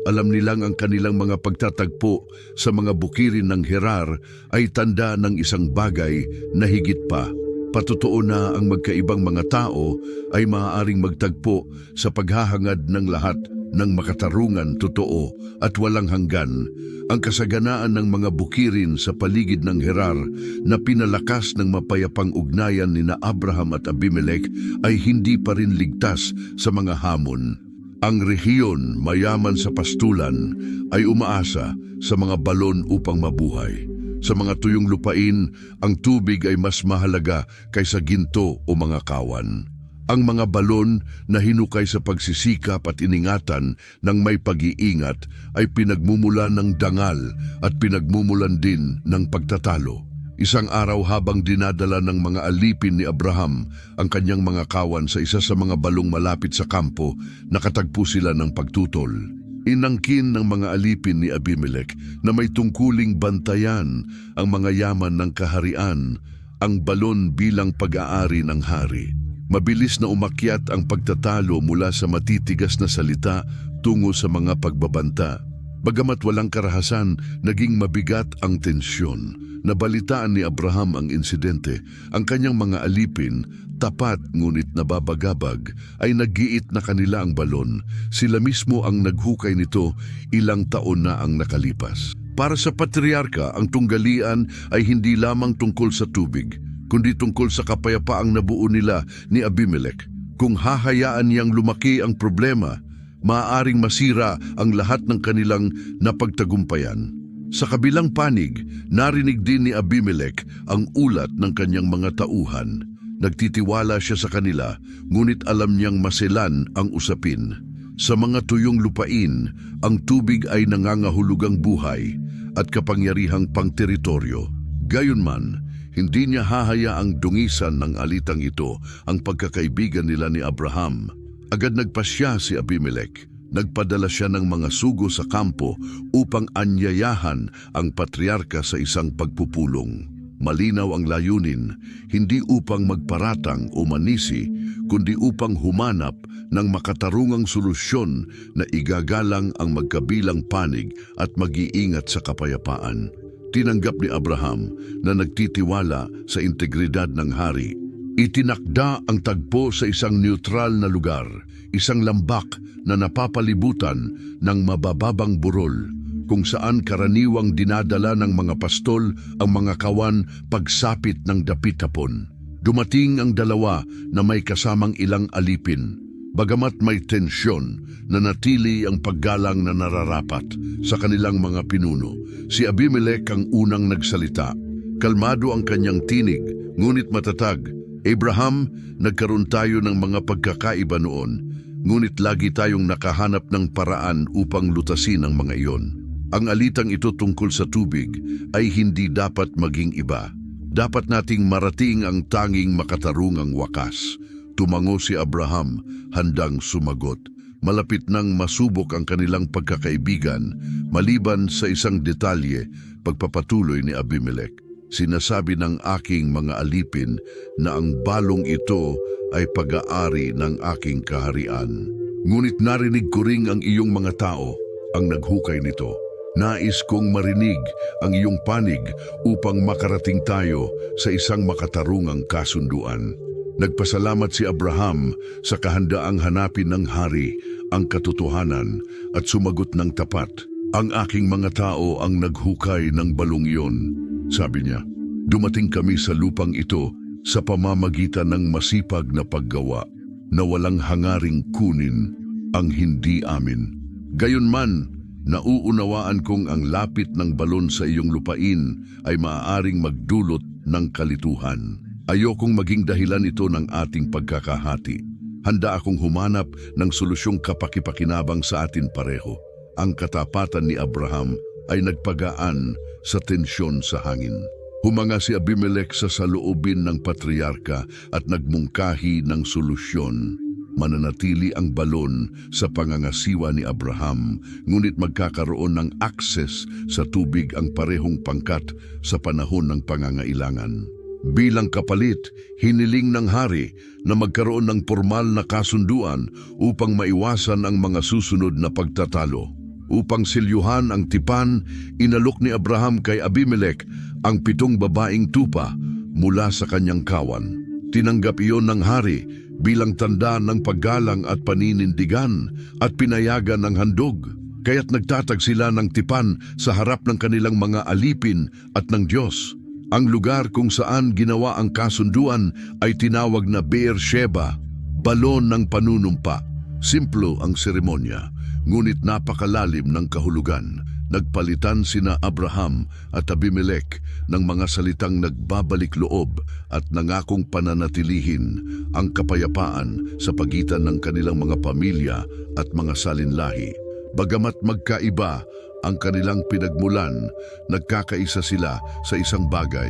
alam nilang ang kanilang mga pagtatagpo sa mga bukirin ng Gerar ay tanda ng isang bagay na higit pa. Patotoo na ang magkaibang mga tao ay maaaring magtagpo sa paghahangad ng lahat ng makatarungan, totoo at walang hanggan. Ang kasaganaan ng mga bukirin sa paligid ng Gerar na pinalakas ng mapayapang ugnayan ni Abraham at Abimelech ay hindi pa rin ligtas sa mga hamon. Ang rehiyon, mayaman sa pastulan, ay umaasa sa mga balon upang mabuhay. Sa mga tuyong lupain, ang tubig ay mas mahalaga kaysa ginto o mga kawan. Ang mga balon na hinukay sa pagsisikap at iningatan ng may pag-iingat ay pinagmumulan ng dangal at pinagmumulan din ng pagtatalo. Isang araw habang dinadala ng mga alipin ni Abraham ang kanyang mga kawan sa isa sa mga balong malapit sa kampo, nakatagpo sila ng pagtutol. Inangkin ng mga alipin ni Abimelech na may tungkuling bantayan ang mga yaman ng kaharian, ang balon bilang pag-aari ng hari. Mabilis na umakyat ang pagtatalo mula sa matitigas na salita tungo sa mga pagbabanta. Bagamat walang karahasan, naging mabigat ang tensyon. Nabalitaan ni Abraham ang insidente. Ang kanyang mga alipin, tapat ngunit nababagabag, ay naggiit na kanila ang balon. Sila mismo ang naghukay nito, ilang taon na ang nakalipas. Para sa patriarka, ang tunggalian ay hindi lamang tungkol sa tubig, kundi tungkol sa kapayapaang nabuo nila ni Abimelech. Kung hahayaan niyang lumaki ang problema, maaaring masira ang lahat ng kanilang napagtagumpayan. Sa kabilang panig, narinig din ni Abimelech ang ulat ng kanyang mga tauhan. Nagtitiwala siya sa kanila, ngunit alam niyang maselan ang usapin. Sa mga tuyong lupain, ang tubig ay nangangahulugang buhay at kapangyarihang pangteritoryo. Gayunman, hindi niya hahayaang dungisan ng alitang ito ang pagkakaibigan nila ni Abraham. Agad nagpasya si Abimelech. Nagpadala siya ng mga sugo sa kampo upang anyayahan ang patriarka sa isang pagpupulong. Malinaw ang layunin, hindi upang magparatang o manisi, kundi upang humanap ng makatarungang solusyon na igagalang ang magkabilang panig at mag-iingat sa kapayapaan. Tinanggap ni Abraham na nagtitiwala sa integridad ng hari. Itinakda ang tagpo sa isang neutral na lugar, isang lambak na napapalibutan ng mabababang burol, kung saan karaniwang dinadala ng mga pastol ang mga kawan pagsapit ng dapit hapon. Dumating ang dalawa na may kasamang ilang alipin. Bagamat may tensyon, nanatili ang paggalang na nararapat sa kanilang mga pinuno. Si Abimelech ang unang nagsalita. Kalmado ang kanyang tinig, ngunit matatag. Abraham, nagkaroon tayo ng mga pagkakaiba noon, ngunit lagi tayong nakahanap ng paraan upang lutasin ang mga iyon. Ang alitang ito tungkol sa tubig ay hindi dapat maging iba. Dapat nating marating ang tanging makatarungang wakas. Tumango si Abraham, handang sumagot. Malapit nang masubok ang kanilang pagkakaibigan, maliban sa isang detalye, pagpapatuloy ni Abimelech. Sinasabi ng aking mga alipin na ang balong ito ay pag-aari ng aking kaharian. Ngunit narinig ko ring ang iyong mga tao ang naghukay nito. Nais kong marinig ang iyong panig upang makarating tayo sa isang makatarungang kasunduan. Nagpasalamat si Abraham sa kahandaang hanapin ng hari ang katotohanan at sumagot ng tapat. Ang aking mga tao ang naghukay ng balong iyon, sabi niya. Dumating kami sa lupang ito sa pamamagitan ng masipag na paggawa na walang hangaring kunin ang hindi amin. Gayunman, nauunawaan kong ang lapit ng balon sa iyong lupain ay maaaring magdulot ng kalituhan. Ayokong maging dahilan ito ng ating pagkakahati. Handa akong humanap ng solusyong kapakipakinabang sa atin pareho. Ang katapatan ni Abraham ay nagpagaan sa tensyon sa hangin. Humanga si Abimelech sa saloobin ng patriarka at nagmungkahi ng solusyon. Mananatili ang balon sa pangangasiwa ni Abraham, ngunit magkakaroon ng akses sa tubig ang parehong pangkat sa panahon ng pangangailangan. Bilang kapalit, hiniling ng hari na magkaroon ng formal na kasunduan upang maiwasan ang mga susunod na pagtatalo. Upang silyuhan ang tipan, inalok ni Abraham kay Abimelech ang 7 babaeng tupa mula sa kanyang kawan. Tinanggap iyon ng hari bilang tanda ng paggalang at paninindigan at pinayagan ng handog. Kaya't nagtatag sila ng tipan sa harap ng kanilang mga alipin at ng Diyos. Ang lugar kung saan ginawa ang kasunduan ay tinawag na Beersheba, balon ng panunumpa. Simplo ang seremonya, ngunit napakalalim ng kahulugan. Nagpalitan sina Abraham at Abimelech ng mga salitang nagbabalik loob at nangakong pananatilihin ang kapayapaan sa pagitan ng kanilang mga pamilya at mga salinlahi. Bagamat magkaiba ang kanilang pinagmulan, nagkakaisa sila sa isang bagay,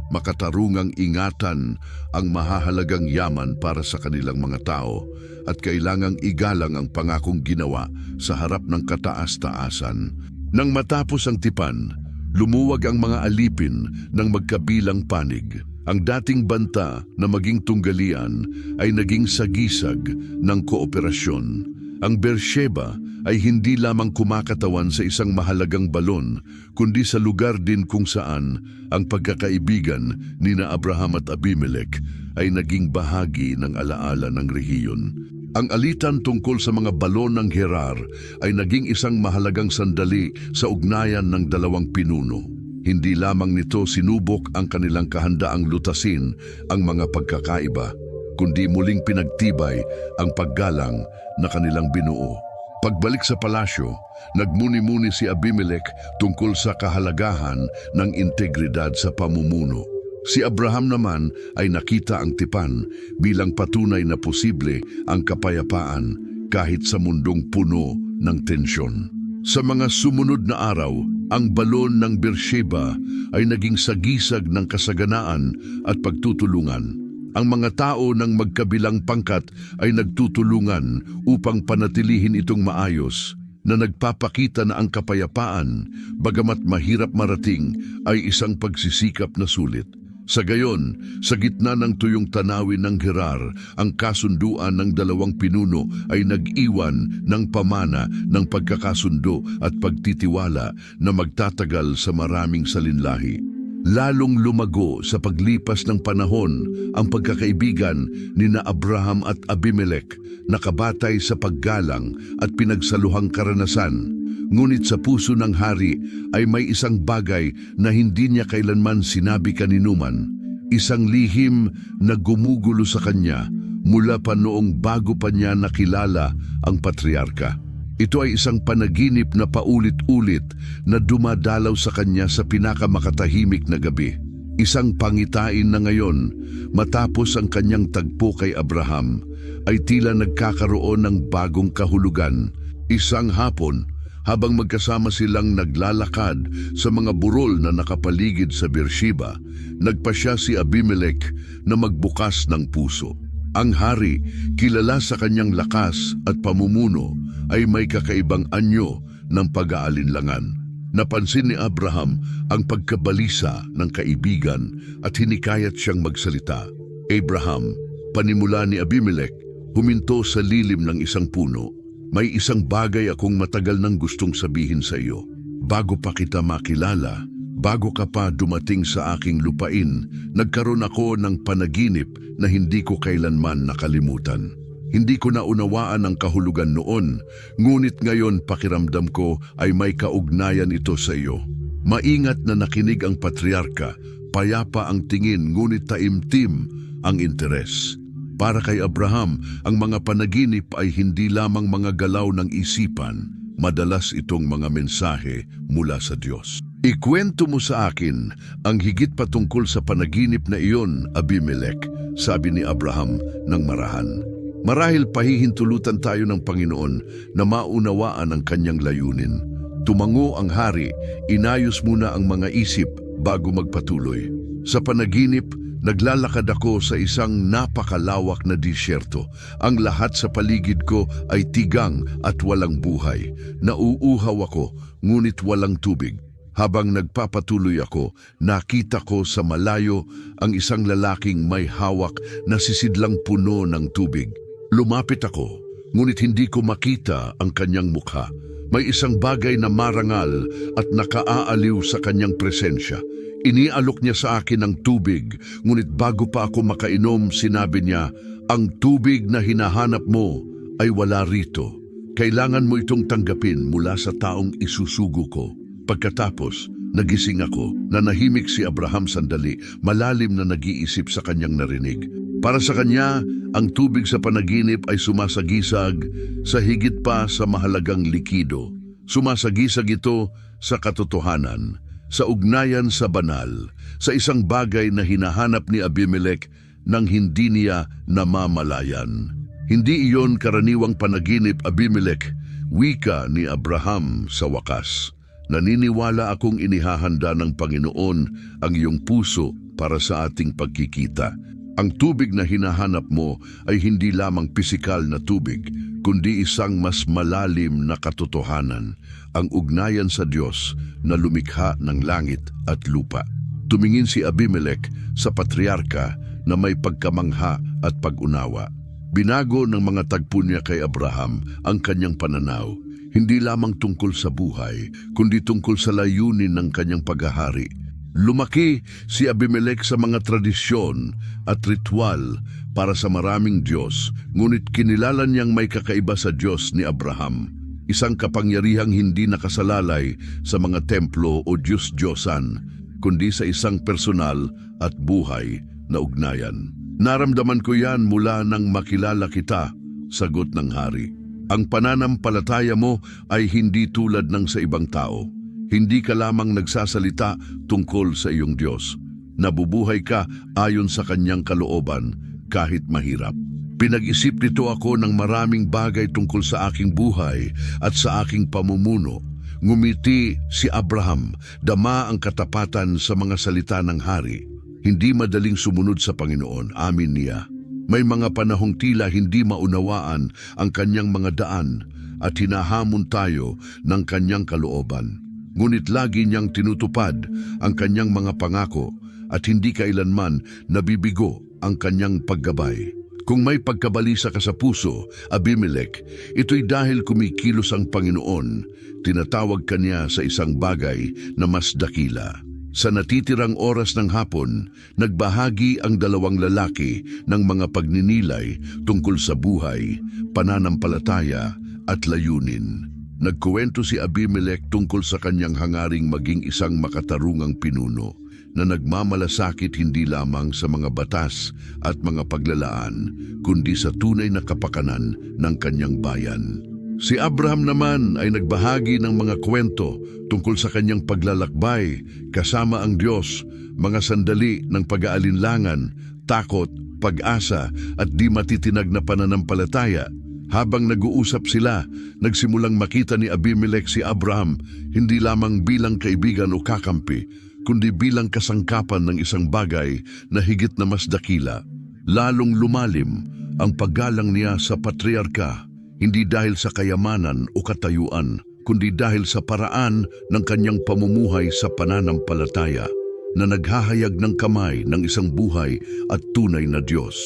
makatarungang ingatan ang mahahalagang yaman para sa kanilang mga tao at kailangang igalang ang pangakong ginawa sa harap ng kataas-taasan. Nang matapos ang tipan, lumuwag ang mga alipin ng magkabilang panig. Ang dating banta na maging tunggalian ay naging sagisag ng kooperasyon. Ang Beersheba ay hindi lamang kumakatawan sa isang mahalagang balon, kundi sa lugar din kung saan ang pagkakaibigan nina Abraham at Abimelech ay naging bahagi ng alaala ng rehiyon. Ang alitan tungkol sa mga balon ng Gerar ay naging isang mahalagang sandali sa ugnayan ng dalawang pinuno. Hindi lamang nito sinubok ang kanilang kahandaang lutasin ang mga pagkakaiba, kundi muling pinagtibay ang paggalang na kanilang binuo. Pagbalik sa palasyo, nagmuni-muni si Abimelech tungkol sa kahalagahan ng integridad sa pamumuno. Si Abraham naman ay nakita ang tipan bilang patunay na posible ang kapayapaan kahit sa mundong puno ng tensyon. Sa mga sumunod na araw, ang balon ng Beersheba ay naging sagisag ng kasaganaan at pagtutulungan. Ang mga tao ng magkabilang pangkat ay nagtutulungan upang panatilihin itong maayos, na nagpapakita na ang kapayapaan, bagamat mahirap marating, ay isang pagsisikap na sulit. Sa gayon, sa gitna ng tuyong tanawin ng Gerar, ang kasunduan ng dalawang pinuno ay nag-iwan ng pamana ng pagkakasundo at pagtitiwala na magtatagal sa maraming salinlahi. Lalong lumago sa paglipas ng panahon ang pagkakaibigan nina Abraham at Abimelech, nakabatay sa paggalang at pinagsaluhang karanasan. Ngunit sa puso ng hari ay may isang bagay na hindi niya kailanman sinabi kaninuman, isang lihim na gumugulo sa kanya mula pa noong bago pa niya nakilala ang patriarka. Ito ay isang panaginip na paulit-ulit na dumadalaw sa kanya sa pinakamakatahimik na gabi. Isang pangitain na ngayon, matapos ang kanyang tagpo kay Abraham, ay tila nagkakaroon ng bagong kahulugan. Isang hapon, habang magkasama silang naglalakad sa mga burol na nakapaligid sa Beersheba, nagpasya si Abimelech na magbukas ng puso. Ang hari, kilala sa kanyang lakas at pamumuno, ay may kakaibang anyo ng pag-aalinlangan. Napansin ni Abraham ang pagkabalisa ng kaibigan at hinikayat siyang magsalita. Abraham, panimula ni Abimelech, huminto sa lilim ng isang puno. May isang bagay akong matagal nang gustong sabihin sa iyo. Bago pa kita makilala, bago ka pa dumating sa aking lupain, nagkaroon ako ng panaginip na hindi ko kailanman nakalimutan. Hindi ko naunawaan ang kahulugan noon, ngunit ngayon pakiramdam ko ay may kaugnayan ito sa iyo. Maingat na nakinig ang patriarka, payapa ang tingin ngunit taimtim ang interes. Para kay Abraham, ang mga panaginip ay hindi lamang mga galaw ng isipan, madalas itong mga mensahe mula sa Diyos. Ikwento mo sa akin ang higit patungkol sa panaginip na iyon, Abimelech, sabi ni Abraham ng marahan. Marahil pahihintulutan tayo ng Panginoon na maunawaan ang kanyang layunin. Tumango ang hari, inayos muna ang mga isip bago magpatuloy. Sa panaginip, naglalakad ako sa isang napakalawak na disyerto. Ang lahat sa paligid ko ay tigang at walang buhay. Nauuhaw ako, ngunit walang tubig. Habang nagpapatuloy ako, nakita ko sa malayo ang isang lalaking may hawak na sisidlang puno ng tubig. Lumapit ako, ngunit hindi ko makita ang kanyang mukha. May isang bagay na marangal at nakaaaliw sa kanyang presensya. Inialok niya sa akin ang tubig, ngunit bago pa ako makainom, sinabi niya, "Ang tubig na hinahanap mo ay wala rito. Kailangan mo itong tanggapin mula sa taong isusugo ko." Pagkatapos, nagising ako. Nanahimik si Abraham sandali, malalim na nag-iisip sa kanyang narinig. Para sa kanya, ang tubig sa panaginip ay sumasagisag sa higit pa sa mahalagang likido. Sumasagisag ito sa katotohanan, sa ugnayan sa banal, sa isang bagay na hinahanap ni Abimelech nang hindi niya namamalayan. Hindi iyon karaniwang panaginip, Abimelech, wika ni Abraham sa wakas. Naniniwala akong inihahanda ng Panginoon ang iyong puso para sa ating pagkikita. Ang tubig na hinahanap mo ay hindi lamang pisikal na tubig, kundi isang mas malalim na katotohanan, ang ugnayan sa Diyos na lumikha ng langit at lupa. Tumingin si Abimelech sa patriarka na may pagkamangha at pag-unawa. Binago ng mga tagpo niya kay Abraham ang kanyang pananaw, hindi lamang tungkol sa buhay, kundi tungkol sa layunin ng kanyang paghahari. Lumaki si Abimelech sa mga tradisyon at ritual para sa maraming Diyos, ngunit kinilala niyang may kakaiba sa Diyos ni Abraham, isang kapangyarihang hindi nakasalalay sa mga templo o Diyos-Diyosan, kundi sa isang personal at buhay na ugnayan. Naramdaman ko yan mula nang makilala kita, sagot ng hari. Ang pananampalataya mo ay hindi tulad ng sa ibang tao. Hindi ka lamang nagsasalita tungkol sa iyong Diyos. Nabubuhay ka ayon sa kanyang kalooban kahit mahirap. Pinag-isip nito ako ng maraming bagay tungkol sa aking buhay at sa aking pamumuno. Ngumiti si Abraham, dama ang katapatan sa mga salita ng hari. Hindi madaling sumunod sa Panginoon, amin niya. May mga panahong tila hindi maunawaan ang kanyang mga daan at hinahamon tayo ng kanyang kalooban. Ngunit lagi niyang tinutupad ang kanyang mga pangako at hindi kailanman nabibigo ang kanyang paggabay. Kung may pagkabalisa ka sa puso, Abimelech, ito'y dahil kumikilos ang Panginoon. Tinatawag ka niya sa isang bagay na mas dakila. Sa natitirang oras ng hapon, nagbahagi ang dalawang lalaki ng mga pagninilay tungkol sa buhay, pananampalataya at layunin. Nagkuwento si Abimelech tungkol sa kanyang hangaring maging isang makatarungang pinuno na nagmamalasakit hindi lamang sa mga batas at mga paglalaan, kundi sa tunay na kapakanan ng kanyang bayan. Si Abraham naman ay nagbahagi ng mga kwento tungkol sa kanyang paglalakbay kasama ang Diyos, mga sandali ng pag-aalinlangan, takot, pag-asa at di matitinag na pananampalataya. Habang nag-uusap sila, nagsimulang makita ni Abimelech si Abraham hindi lamang bilang kaibigan o kakampi, kundi bilang kasangkapan ng isang bagay na higit na mas dakila. Lalong lumalim ang paggalang niya sa patriarka, hindi dahil sa kayamanan o katayuan, kundi dahil sa paraan ng kanyang pamumuhay sa pananampalataya na naghahayag ng kamay ng isang buhay at tunay na Diyos.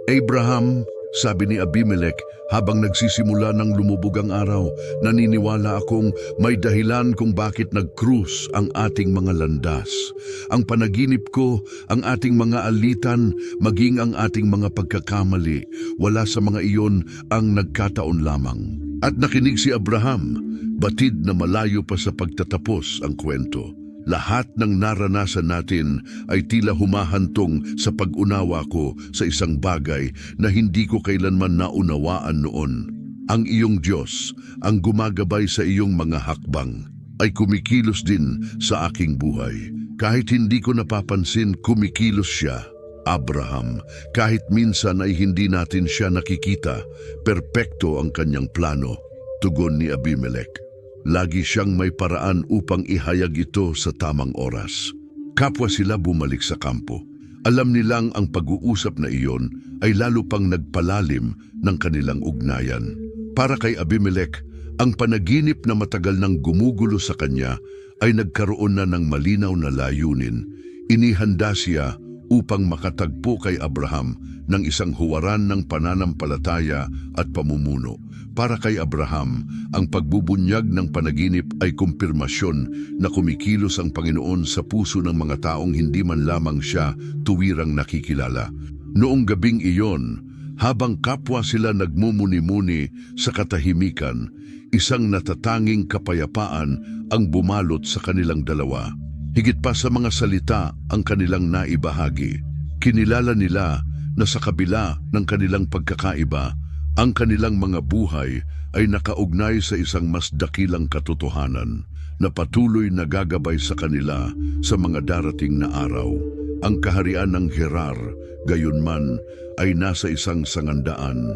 Abraham, sabi ni Abimelech habang nagsisimula ng lumubog ang araw, naniniwala akong may dahilan kung bakit nag-krus ang ating mga landas. Ang panaginip ko, ang ating mga alitan, maging ang ating mga pagkakamali, wala sa mga iyon ang nagkataon lamang. At nakinig si Abraham, batid na malayo pa sa pagtatapos ang kwento. Lahat ng naranasan natin ay tila humahantong sa pag-unawa ko sa isang bagay na hindi ko kailanman naunawaan noon. Ang iyong Diyos, ang gumagabay sa iyong mga hakbang, ay kumikilos din sa aking buhay. Kahit hindi ko napapansin, kumikilos siya. Abraham, kahit minsan ay hindi natin siya nakikita, perpekto ang kanyang plano. Tugon ni Abimelech. Lagi siyang may paraan upang ihayag ito sa tamang oras. Kapwa sila bumalik sa kampo. Alam nilang ang pag-uusap na iyon ay lalo pang nagpalalim ng kanilang ugnayan. Para kay Abimelech, ang panaginip na matagal nang gumugulo sa kanya ay nagkaroon na ng malinaw na layunin. Inihanda siya upang makatagpo kay Abraham ng isang huwaran ng pananampalataya at pamumuno. Para kay Abraham, ang pagbubunyag ng panaginip ay kumpirmasyon na kumikilos ang Panginoon sa puso ng mga taong hindi man lamang siya tuwirang nakikilala. Noong gabing iyon, habang kapwa sila nagmumuni-muni sa katahimikan, isang natatanging kapayapaan ang bumalot sa kanilang dalawa. Higit pa sa mga salita ang kanilang naibahagi. Kinilala nila na sa kabila ng kanilang pagkakaiba, ang kanilang mga buhay ay nakaugnay sa isang mas dakilang katotohanan na patuloy na gagabay sa kanila sa mga darating na araw. Ang kaharian ng Gerar, gayunman, ay nasa isang sangandaan.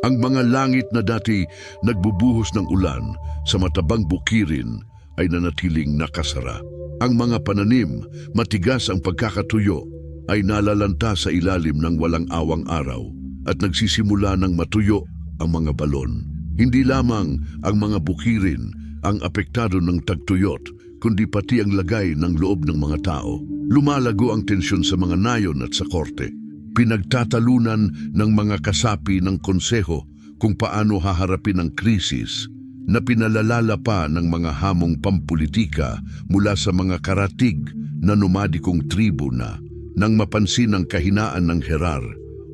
Ang mga langit na dati nagbubuhos ng ulan sa matabang bukirin ay nanatiling nakasara. Ang mga pananim, matigas ang pagkakatuyo, ay nalalanta sa ilalim ng walang awang araw at nagsisimula ng matuyo ang mga balon. Hindi lamang ang mga bukirin ang apektado ng tagtuyot, kundi pati ang lagay ng loob ng mga tao. Lumalago ang tensyon sa mga nayon at sa korte. Pinagtatalunan ng mga kasapi ng konseho kung paano haharapin ang krisis na pinalalala pa ng mga hamong pampulitika mula sa mga karatig na nomadikong tribo na. Nang mapansin ang kahinaan ng Gerar,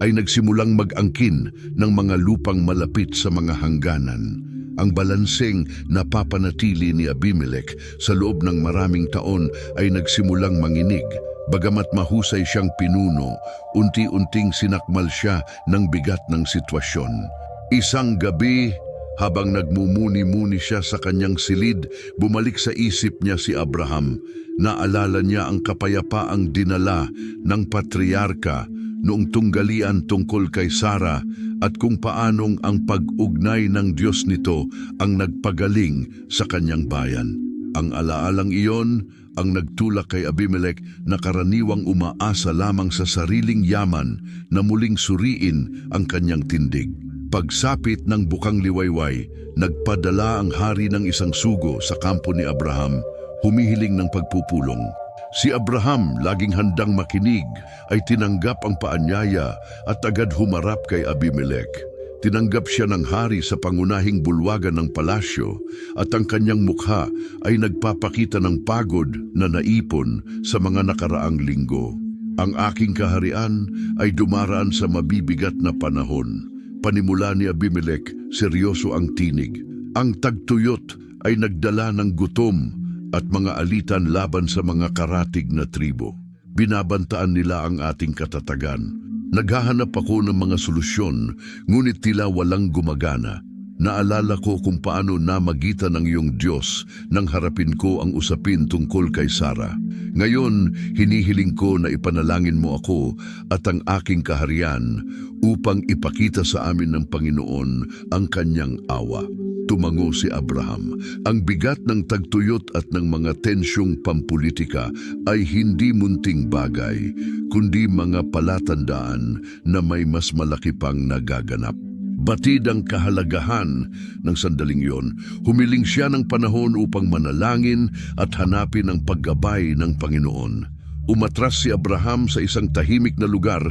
ay nagsimulang mag-angkin ng mga lupang malapit sa mga hangganan. Ang balanseng napapanatili ni Abimelech sa loob ng maraming taon ay nagsimulang manginig. Bagamat mahusay siyang pinuno, unti-unting sinakmal siya ng bigat ng sitwasyon. Isang gabi, habang nagmumuni-muni siya sa kanyang silid, bumalik sa isip niya si Abraham. Naalala niya ang kapayapaang dinala ng patriarka noong tunggalian tungkol kay Sara at kung paanong ang pag-ugnay ng Diyos nito ang nagpagaling sa kanyang bayan. Ang alaalang iyon ang nagtulak kay Abimelech na karaniwang umaasa lamang sa sariling yaman na muling suriin ang kanyang tindig. Pagsapit ng bukang liwayway, nagpadala ang hari ng isang sugo sa kampo ni Abraham, humihiling ng pagpupulong. Si Abraham, laging handang makinig, ay tinanggap ang paanyaya at agad humarap kay Abimelech. Tinanggap siya ng hari sa pangunahing bulwagan ng palasyo at ang kanyang mukha ay nagpapakita ng pagod na naipon sa mga nakaraang linggo. Ang aking kaharian ay dumaraan sa mabibigat na panahon. Panimula ni Abimelech, seryoso ang tinig. Ang tagtuyot ay nagdala ng gutom at mga alitan laban sa mga karatig na tribo. Binabantaan nila ang ating katatagan. Naghahanap ako ng mga solusyon, ngunit tila walang gumagana. Naalala ko kung paano namagitan ng iyong Diyos nang harapin ko ang usapin tungkol kay Sara. Ngayon, hinihiling ko na ipanalangin mo ako at ang aking kaharian upang ipakita sa amin ng Panginoon ang kanyang awa. Tumango si Abraham. Ang bigat ng tagtuyot at ng mga tensyong pampulitika ay hindi munting bagay, kundi mga palatandaan na may mas malaki pang nagaganap. Batid ang kahalagahan ng sandaling iyon, humiling siya ng panahon upang manalangin at hanapin ang paggabay ng Panginoon. Umatras si Abraham sa isang tahimik na lugar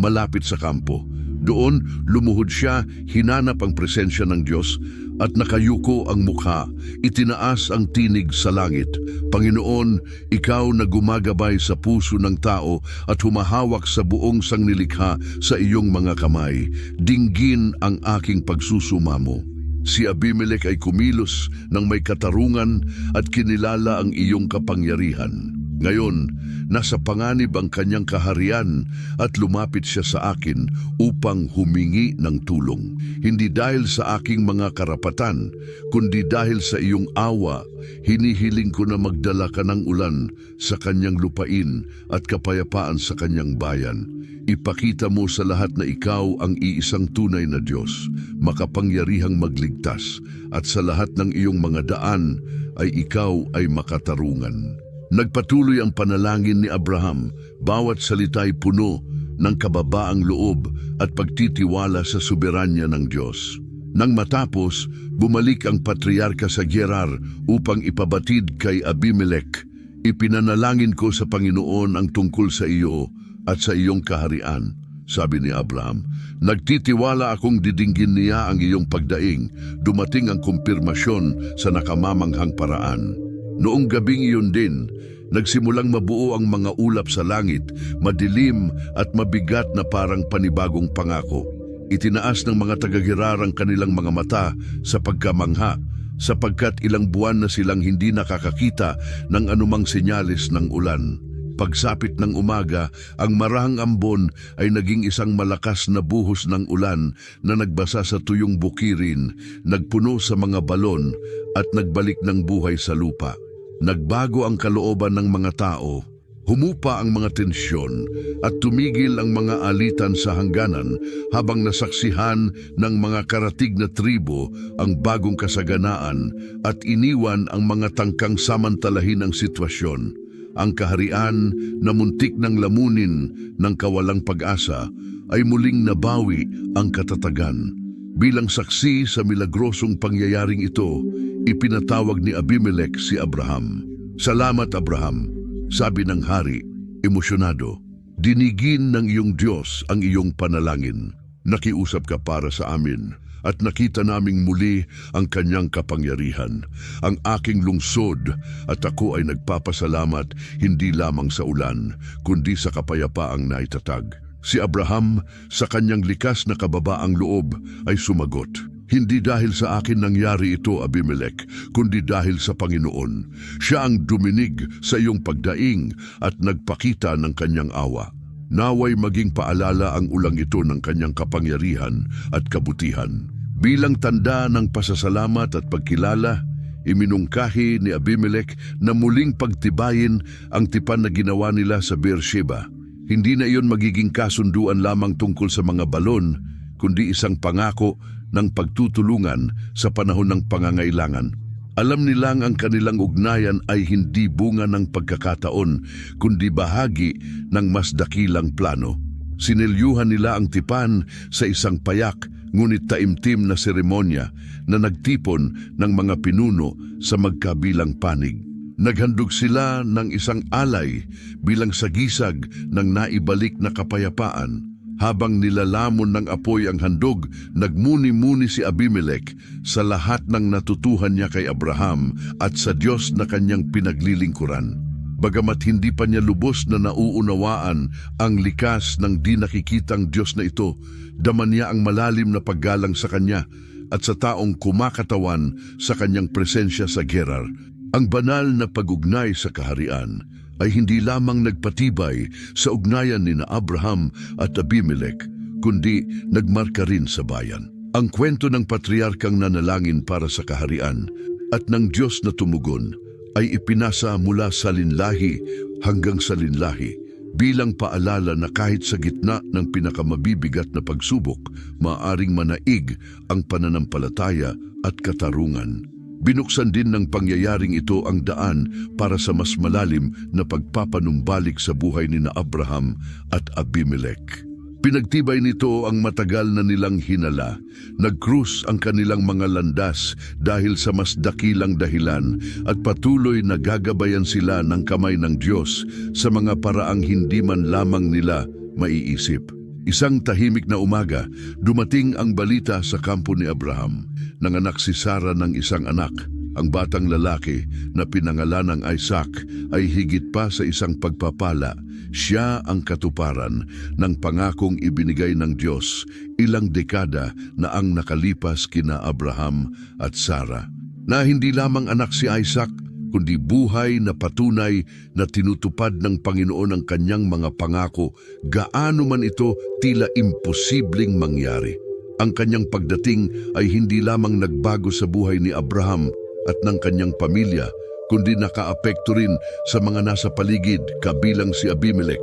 malapit sa kampo. Doon, lumuhod siya, hinanap ang presensya ng Diyos at nakayuko ang mukha, itinaas ang tinig sa langit. Panginoon, ikaw na gumagabay sa puso ng tao at humahawak sa buong sangnilikha sa iyong mga kamay, dinggin ang aking pagsusumamo. Si Abimelech ay kumilos ng may katarungan at kinilala ang iyong kapangyarihan. Ngayon, nasa panganib ang kanyang kaharian at lumapit siya sa akin upang humingi ng tulong. Hindi dahil sa aking mga karapatan, kundi dahil sa iyong awa, hinihiling ko na magdala ka ng ulan sa kanyang lupain at kapayapaan sa kanyang bayan. Ipakita mo sa lahat na ikaw ang iisang tunay na Diyos, makapangyarihang magligtas, at sa lahat ng iyong mga daan ay ikaw ay makatarungan. Nagpatuloy ang panalangin ni Abraham, bawat salita'y puno ng kababaang loob at pagtitiwala sa soberanya ng Diyos. Nang matapos, bumalik ang patriarka sa Gerar upang ipabatid kay Abimelech, "Ipinanalangin ko sa Panginoon ang tungkol sa iyo at sa iyong kaharian," sabi ni Abraham. "Nagtitiwala akong didinggin niya ang iyong pagdaing. Dumating ang kumpirmasyon sa nakamamanghang paraan." Noong gabing iyon din, nagsimulang mabuo ang mga ulap sa langit, madilim at mabigat na parang panibagong pangako. Itinaas ng mga taga-Gerar ang kanilang mga mata sa pagkamangha, sapagkat ilang buwan na silang hindi nakakakita ng anumang senyales ng ulan. Pagsapit ng umaga, ang marahang ambon ay naging isang malakas na buhos ng ulan na nagbasa sa tuyong bukirin, nagpuno sa mga balon at nagbalik ng buhay sa lupa. Nagbago ang kalooban ng mga tao, humupa ang mga tensyon at tumigil ang mga alitan sa hangganan habang nasaksihan ng mga karatig na tribo ang bagong kasaganaan at iniwan ang mga tangkang samantalahin ang sitwasyon. Ang kaharian na muntik ng lamunin ng kawalang pag-asa ay muling nabawi ang katatagan. Bilang saksi sa milagrosong pangyayaring ito, ipinatawag ni Abimelech si Abraham. "Salamat, Abraham," sabi ng hari, emosyonado. "Dinigin ng iyong Diyos ang iyong panalangin. Nakiusap ka para sa amin at nakita naming muli ang kanyang kapangyarihan. Ang aking lungsod at ako ay nagpapasalamat hindi lamang sa ulan, kundi sa kapayapaang naitatag." Si Abraham, sa kanyang likas na kababaang loob, ay sumagot, "Hindi dahil sa akin nangyari ito, Abimelech, kundi dahil sa Panginoon. Siya ang duminig sa iyong pagdaing at nagpakita ng kanyang awa. Naway maging paalala ang ulang ito ng kanyang kapangyarihan at kabutihan." Bilang tanda ng pasasalamat at pagkilala, iminungkahi ni Abimelech na muling pagtibayin ang tipan na ginawa nila sa Beersheba. Hindi na iyon magiging kasunduan lamang tungkol sa mga balon, kundi isang pangako ng pagtutulungan sa panahon ng pangangailangan. Alam nilang ang kanilang ugnayan ay hindi bunga ng pagkakataon, kundi bahagi ng mas dakilang plano. Sinilyuhan nila ang tipan sa isang payak ngunit taimtim na seremonya na nagtipon ng mga pinuno sa magkabilang panig. Naghandog sila ng isang alay bilang sagisag ng naibalik na kapayapaan. Habang nilalamon ng apoy ang handog, nagmuni-muni si Abimelech sa lahat ng natutuhan niya kay Abraham at sa Diyos na kanyang pinaglilingkuran. Bagamat hindi pa niya lubos na nauunawaan ang likas ng di nakikitang Diyos na ito, dama niya ang malalim na paggalang sa kanya at sa taong kumakatawan sa kanyang presensya sa Gerar. Ang banal na pag-ugnay sa kaharian ay hindi lamang nagpatibay sa ugnayan ni na Abraham at Abimelech, kundi nagmarka rin sa bayan. Ang kwento ng patriarkang nanalangin para sa kaharian at ng Diyos na tumugon ay ipinasa mula sa linlahi hanggang sa linlahi bilang paalala na kahit sa gitna ng pinakamabibigat na pagsubok, maaaring manaig ang pananampalataya at katarungan. Binuksan din ng pangyayaring ito ang daan para sa mas malalim na pagpapanumbalik sa buhay ni na Abraham at Abimelech. Pinagtibay nito ang matagal na nilang hinala. Nagkrus ang kanilang mga landas dahil sa mas dakilang dahilan at patuloy na gagabayan sila ng kamay ng Diyos sa mga paraang hindi man lamang nila maiisip. Isang tahimik na umaga, dumating ang balita sa kampo ni Abraham. Nanganak si Sarah ng isang anak. Ang batang lalaki na pinangalan ng Isaac ay higit pa sa isang pagpapala. Siya ang katuparan ng pangakong ibinigay ng Diyos ilang dekada na ang nakalipas kina Abraham at Sarah. Na hindi lamang anak si Isaac, kundi buhay na patunay na tinutupad ng Panginoon ang kanyang mga pangako, gaano man ito tila imposibleng mangyari. Ang kanyang pagdating ay hindi lamang nagbago sa buhay ni Abraham at ng kanyang pamilya, kundi nakaapekto rin sa mga nasa paligid kabilang si Abimelech.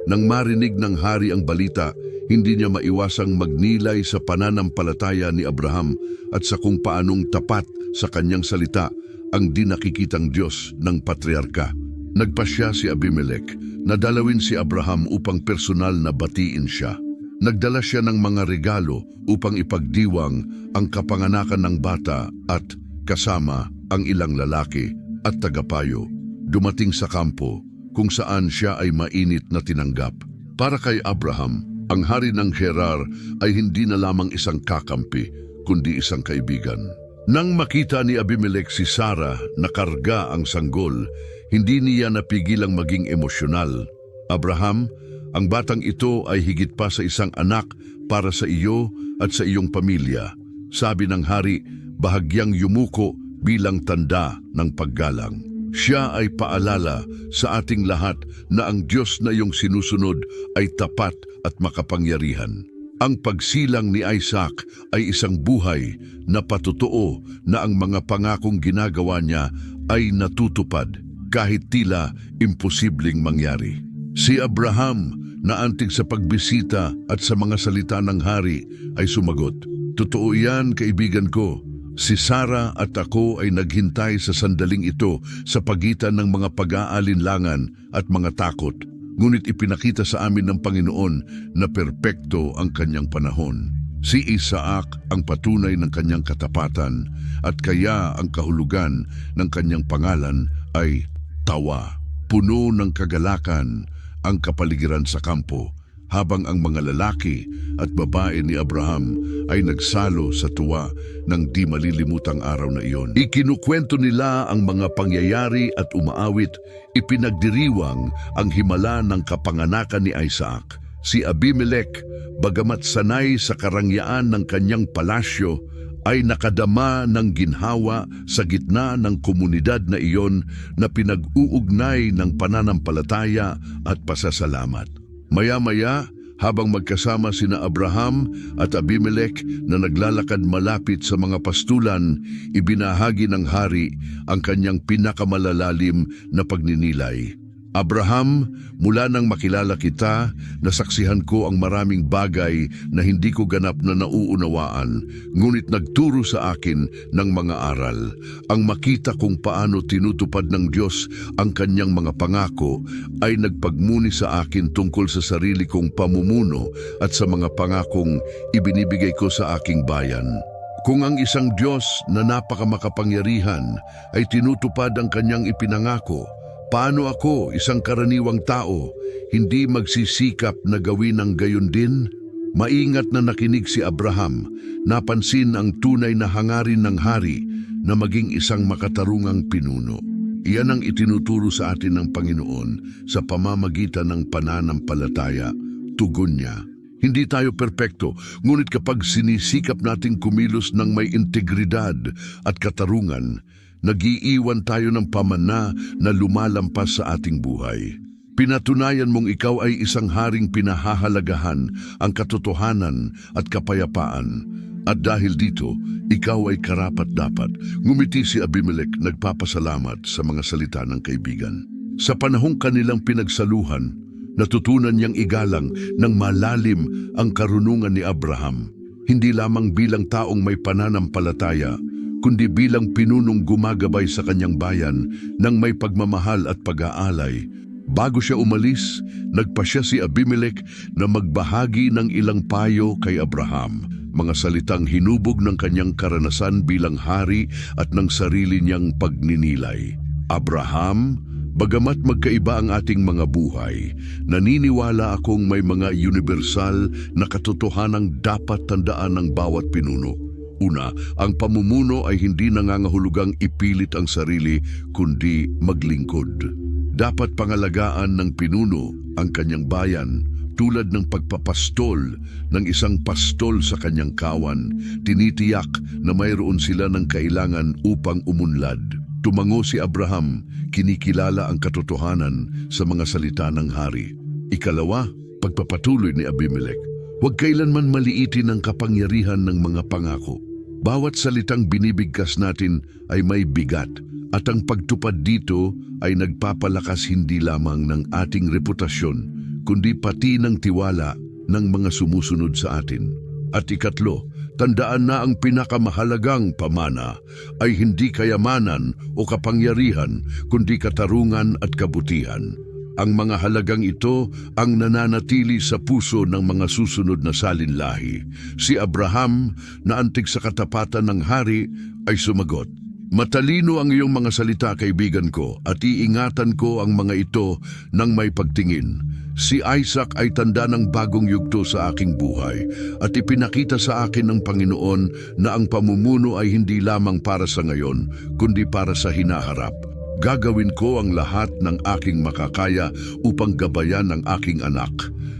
Nang marinig ng hari ang balita, hindi niya maiwasang magnilay sa pananampalataya ni Abraham at sa kung paanong tapat sa kanyang salita ang di nakikitang Diyos ng patriarka. Nagpasya si Abimelech na dalawin si Abraham upang personal na batiin siya. Nagdala siya ng mga regalo upang ipagdiwang ang kapanganakan ng bata at kasama ang ilang lalaki at tagapayo. Dumating sa kampo kung saan siya ay mainit na tinanggap. Para kay Abraham, ang hari ng Gerar ay hindi na lamang isang kakampi, kundi isang kaibigan. Nang makita ni Abimelech si Sarah na karga ang sanggol, hindi niya napigilang maging emosyonal. Abraham, ang batang ito ay higit pa sa isang anak para sa iyo at sa iyong pamilya. Sabi ng hari, bahagyang yumuko bilang tanda ng paggalang. Siya ay paalala sa ating lahat na ang Diyos na iyong sinusunod ay tapat at makapangyarihan. Ang pagsilang ni Isaac ay isang buhay na patotoo na ang mga pangakong ginagawa niya ay natutupad kahit tila imposibleng mangyari. Si Abraham na antig sa pagbisita at sa mga salita ng hari ay sumagot, "Totoo yan, kaibigan ko. Si Sarah at ako ay naghintay sa sandaling ito sa pagitan ng mga pag-aalinlangan at mga takot. Ngunit ipinakita sa amin ng Panginoon na perpekto ang kanyang panahon. Si Isaac ang patunay ng kanyang katapatan at kaya ang kahulugan ng kanyang pangalan ay tawa. Puno ng kagalakan ang kapaligiran sa kampo, habang ang mga lalaki at babae ni Abraham ay nagsalo sa tuwa ng di malilimutang araw na iyon. Ikinukwento nila ang mga pangyayari at umaawit, ipinagdiriwang ang himala ng kapanganakan ni Isaac. Si Abimelech, bagamat sanay sa karangyaan ng kanyang palasyo, ay nakadama ng ginhawa sa gitna ng komunidad na iyon na pinag-uugnay ng pananampalataya at pasasalamat. Maya-maya, habang magkasama sina Abraham at Abimelech na naglalakad malapit sa mga pastulan, ibinahagi ng hari ang kanyang pinakamalalalim na pagninilay. Abraham, mula nang makilala kita, nasaksihan ko ang maraming bagay na hindi ko ganap na nauunawaan, ngunit nagturo sa akin ng mga aral. Ang makita kung paano tinutupad ng Diyos ang kanyang mga pangako ay nagpagmuni sa akin tungkol sa sarili kong pamumuno at sa mga pangakong ibinibigay ko sa aking bayan. Kung ang isang Diyos na napakamakapangyarihan ay tinutupad ang kanyang ipinangako, paano ako, isang karaniwang tao, hindi magsisikap na gawin ang gayon din? Maingat na nakinig si Abraham, napansin ang tunay na hangarin ng hari na maging isang makatarungang pinuno. Iyan ang itinuturo sa atin ng Panginoon sa pamamagitan ng pananampalataya. Tugon niya, hindi tayo perpekto, ngunit kapag sinisikap nating kumilos ng may integridad at katarungan, nag-iiwan tayo ng pamana na lumalampas sa ating buhay. Pinatunayan mong ikaw ay isang haring pinahahalagahan ang katotohanan at kapayapaan. At dahil dito, ikaw ay karapat-dapat. Ngumiti si Abimelech, nagpapasalamat sa mga salita ng kaibigan. Sa panahong kanilang pinagsaluhan, natutunan niyang igalang ng malalim ang karunungan ni Abraham. Hindi lamang bilang taong may pananampalataya, kundi bilang pinunong gumagabay sa kanyang bayan ng may pagmamahal at pag-aalay. Bago siya umalis, nagpasya si Abimelech na magbahagi ng ilang payo kay Abraham, mga salitang hinubog ng kanyang karanasan bilang hari at ng sarili niyang pagninilay. Abraham, bagamat magkaiba ang ating mga buhay, naniniwala akong may mga universal na katotohanang dapat tandaan ng bawat pinuno. Una, ang pamumuno ay hindi nangangahulugang ipilit ang sarili, kundi maglingkod. Dapat pangalagaan ng pinuno ang kanyang bayan, tulad ng pagpapastol ng isang pastol sa kanyang kawan. Tinitiyak na mayroon sila ng kailangan upang umunlad. Tumango si Abraham, kinikilala ang katotohanan sa mga salita ng hari. Ikalawa, pagpapatuloy ni Abimelech. Huwag kailanman maliitin ang kapangyarihan ng mga pangako. Bawat salitang binibigkas natin ay may bigat, at ang pagtupad dito ay nagpapalakas hindi lamang ng ating reputasyon, kundi pati ng tiwala ng mga sumusunod sa atin. At ikatlo, tandaan na ang pinakamahalagang pamana ay hindi kayamanan o kapangyarihan, kundi katarungan at kabutihan. Ang mga halagang ito ang nananatili sa puso ng mga susunod na salinlahi. Si Abraham, na antig sa katapatan ng hari, ay sumagot, "Matalino ang iyong mga salita, kaibigan ko, at iingatan ko ang mga ito ng may pagtingin. Si Isaac ay tanda ng bagong yugto sa aking buhay, at ipinakita sa akin ng Panginoon na ang pamumuno ay hindi lamang para sa ngayon, kundi para sa hinaharap. Gagawin ko ang lahat ng aking makakaya upang gabayan ang aking anak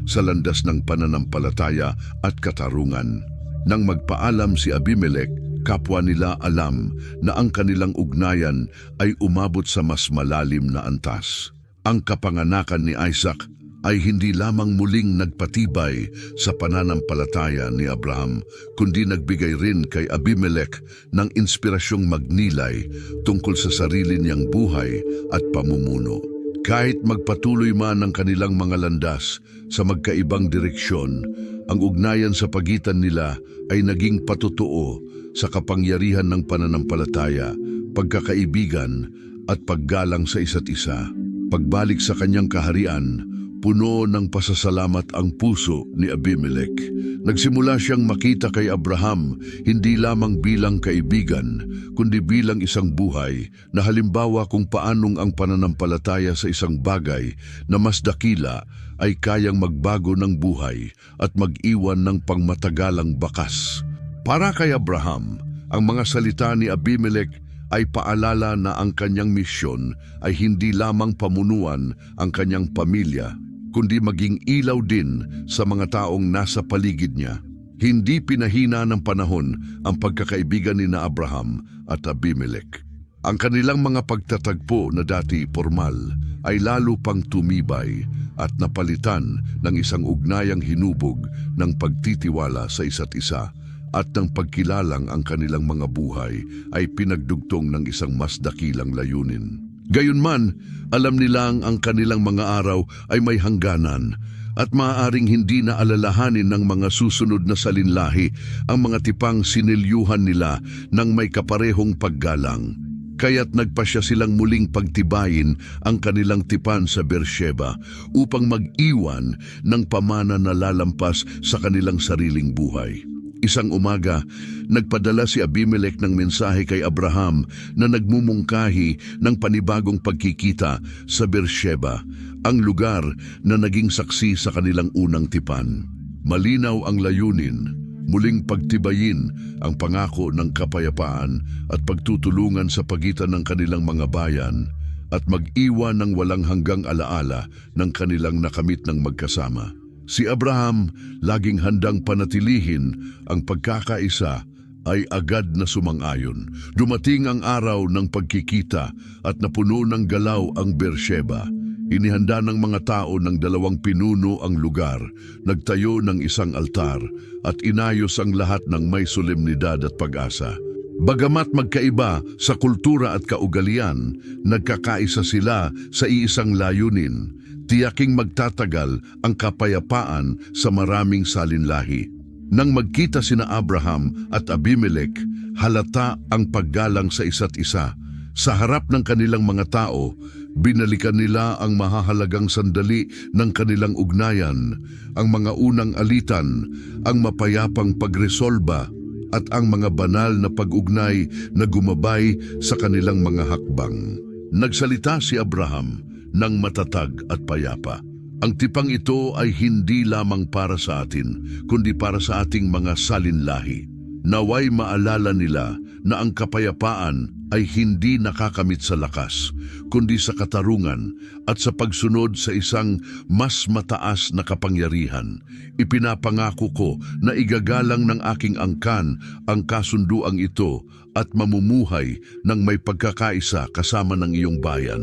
sa landas ng pananampalataya at katarungan." Nang magpaalam si Abimelech, kapwa nila alam na ang kanilang ugnayan ay umabot sa mas malalim na antas. Ang kapanganakan ni Isaac ay hindi lamang muling nagpatibay sa pananampalataya ni Abraham, kundi nagbigay rin kay Abimelech ng inspirasyong magnilay tungkol sa sarili niyang buhay at pamumuno. Kahit magpatuloy man ang kanilang mga landas sa magkaibang direksyon, ang ugnayan sa pagitan nila ay naging patotoo sa kapangyarihan ng pananampalataya, pagkakaibigan at paggalang sa isa't isa. Pagbalik sa kanyang kaharian, puno ng pasasalamat ang puso ni Abimelech. Nagsimula siyang makita kay Abraham hindi lamang bilang kaibigan, kundi bilang isang buhay na halimbawa kung paanong ang pananampalataya sa isang bagay na mas dakila ay kayang magbago ng buhay at mag-iwan ng pangmatagalang bakas. Para kay Abraham, ang mga salita ni Abimelech ay paalala na ang kanyang misyon ay hindi lamang pamunuan ang kanyang pamilya, kundi maging ilaw din sa mga taong nasa paligid niya. Hindi pinahina ng panahon ang pagkakaibigan ni na Abraham at Abimelech. Ang kanilang mga pagtatagpo na dati formal ay lalo pang tumibay at napalitan ng isang ugnayang hinubog ng pagtitiwala sa isa't isa, at ng pagkilalang ang kanilang mga buhay ay pinagdugtong ng isang mas dakilang layunin. Gayunman, alam nilang ang kanilang mga araw ay may hangganan at maaaring hindi na alalahanin ng mga susunod na salinlahi ang mga tipang sinilyuhan nila ng may kaparehong paggalang. Kaya't nagpasya silang muling pagtibayin ang kanilang tipan sa Beersheba upang mag-iwan ng pamana na lalampas sa kanilang sariling buhay. Isang umaga, nagpadala si Abimelech ng mensahe kay Abraham na nagmumungkahi ng panibagong pagkikita sa Beersheba, ang lugar na naging saksi sa kanilang unang tipan. Malinaw ang layunin, muling pagtibayin ang pangako ng kapayapaan at pagtutulungan sa pagitan ng kanilang mga bayan at mag-iwan ng walang hanggang alaala ng kanilang nakamit ng magkasama. Si Abraham, laging handang panatilihin ang pagkakaisa, ay agad na sumang-ayon. Dumating ang araw ng pagkikita at napuno ng galaw ang Beersheba. Inihanda ng mga tao ng 2 pinuno ang lugar, nagtayo ng isang altar at inayos ang lahat ng may solemnidad at pag-asa. Bagamat magkaiba sa kultura at kaugalian, nagkakaisa sila sa iisang layunin: tiyaking magtatagal ang kapayapaan sa maraming salinlahi. Nang magkita sina Abraham at Abimelech, halata ang paggalang sa isa't isa. Sa harap ng kanilang mga tao, binalikan nila ang mahahalagang sandali ng kanilang ugnayan, ang mga unang alitan, ang mapayapang pagresolba, at ang mga banal na pag-ugnay na gumabay sa kanilang mga hakbang. Nagsalita si Abraham ng matatag at payapa. Ang tipang ito ay hindi lamang para sa atin, kundi para sa ating mga salinlahi. Naway maalala nila na ang kapayapaan ay hindi nakakamit sa lakas, kundi sa katarungan at sa pagsunod sa isang mas mataas na kapangyarihan. Ipinapangako ko na igagalang ng aking angkan ang kasunduang ito at mamumuhay ng may pagkakaisa kasama ng iyong bayan.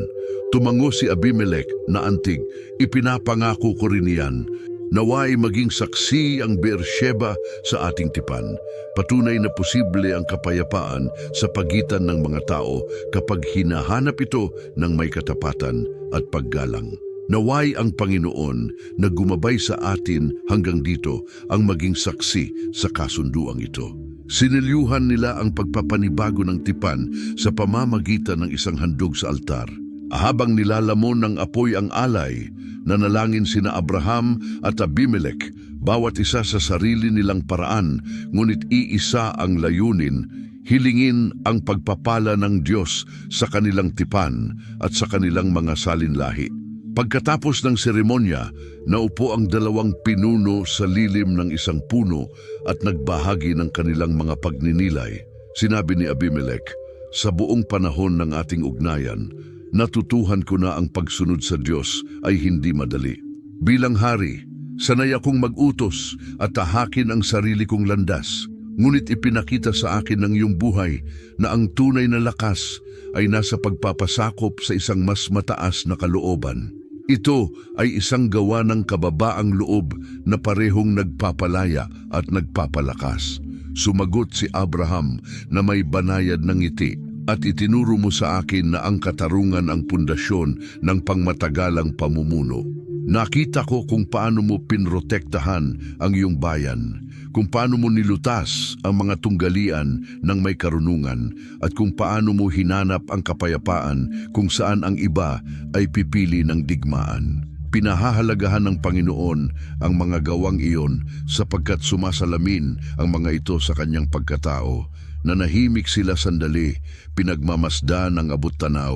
Tumango si Abimelech na antig, ipinapangako ko rin iyan. Naway maging saksi ang Beersheba sa ating tipan. Patunay na posible ang kapayapaan sa pagitan ng mga tao kapag hinahanap ito ng may katapatan at paggalang. Naway ang Panginoon na gumabay sa atin hanggang dito ang maging saksi sa kasunduang ito. Sinilyuhan nila ang pagpapanibago ng tipan sa pamamagitan ng isang handog sa altar. Habang nilalamon ng apoy ang alay, nanalangin sina Abraham at Abimelech, bawat isa sa sarili nilang paraan, ngunit iisa ang layunin, hilingin ang pagpapala ng Diyos sa kanilang tipan at sa kanilang mga salinlahi. Pagkatapos ng seremonya, naupo ang dalawang pinuno sa lilim ng isang puno at nagbahagi ng kanilang mga pagninilay. Sinabi ni Abimelech, "Sa buong panahon ng ating ugnayan, natutuhan ko na ang pagsunod sa Diyos ay hindi madali. Bilang hari, sanay akong mag-utos at tahakin ang sarili kong landas. Ngunit ipinakita sa akin ng iyong buhay na ang tunay na lakas ay nasa pagpapasakop sa isang mas mataas na kalooban. Ito ay isang gawa ng kababaang loob na parehong nagpapalaya at nagpapalakas." Sumagot si Abraham na may banayad ng ngiti, "At itinuro mo sa akin na ang katarungan ang pundasyon ng pangmatagalang pamumuno. Nakita ko kung paano mo pinrotektahan ang iyong bayan, kung paano mo nilutas ang mga tunggalian ng may karunungan, at kung paano mo hinanap ang kapayapaan kung saan ang iba ay pipili ng digmaan. Pinahahalagahan ng Panginoon ang mga gawang iyon sapagkat sumasalamin ang mga ito sa kanyang pagkatao. Nanahimik sila sandali, pinagmamasdan ng abot-tanaw.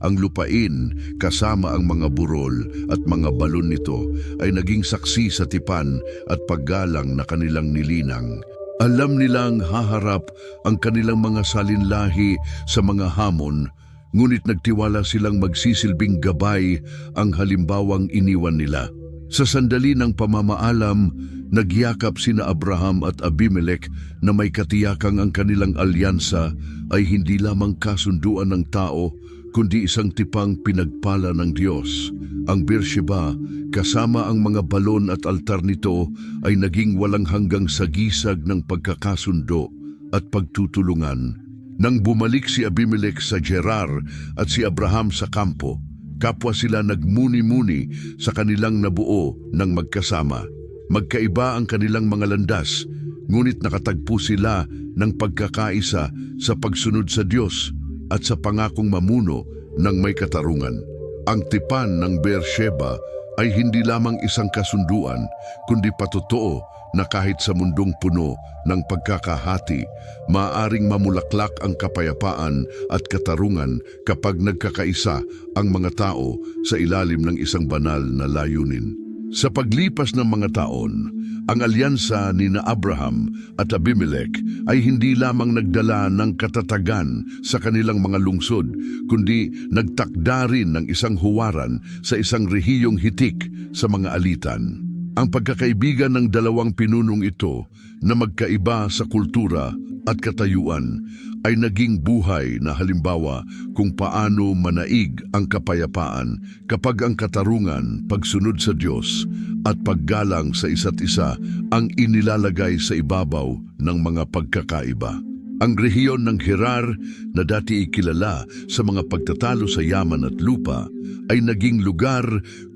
Ang lupain, kasama ang mga burol at mga balon nito, ay naging saksi sa tipan at paggalang na kanilang nilinang. Alam nilang haharap ang kanilang mga salinlahi sa mga hamon, ngunit nagtiwala silang magsisilbing gabay ang halimbawang iniwan nila. Sa sandali ng pamamaalam, nagyakap sina Abraham at Abimelech na may katiyakang ang kanilang alyansa ay hindi lamang kasunduan ng tao, kundi isang tipang pinagpala ng Diyos. Ang Beersheba, kasama ang mga balon at altar nito, ay naging walang hanggang sagisag ng pagkakasundo at pagtutulungan. Nang bumalik si Abimelech sa Gerar at si Abraham sa kampo, kapwa sila nagmuni-muni sa kanilang nabuo ng magkasama. Magkaiba ang kanilang mga landas, ngunit nakatagpo sila ng pagkakaisa sa pagsunod sa Diyos at sa pangakong mamuno ng may katarungan. Ang tipan ng Beersheba ay hindi lamang isang kasunduan, kundi patotoo na kahit sa mundong puno ng pagkakahati, maaaring mamulaklak ang kapayapaan at katarungan kapag nagkakaisa ang mga tao sa ilalim ng isang banal na layunin. Sa paglipas ng mga taon, ang alyansa ni Abraham at Abimelech ay hindi lamang nagdala ng katatagan sa kanilang mga lungsod, kundi nagtakda rin ng isang huwaran sa isang rehiyong hitik sa mga alitan. Ang pagkakaibigan ng dalawang pinunong ito na magkaiba sa kultura at katayuan ay naging buhay na halimbawa kung paano manaig ang kapayapaan kapag ang katarungan, pagsunod sa Diyos at paggalang sa isa't isa ang inilalagay sa ibabaw ng mga pagkakaiba. Ang rehiyon ng Gerar na dati ikilala sa mga pagtatalo sa yaman at lupa ay naging lugar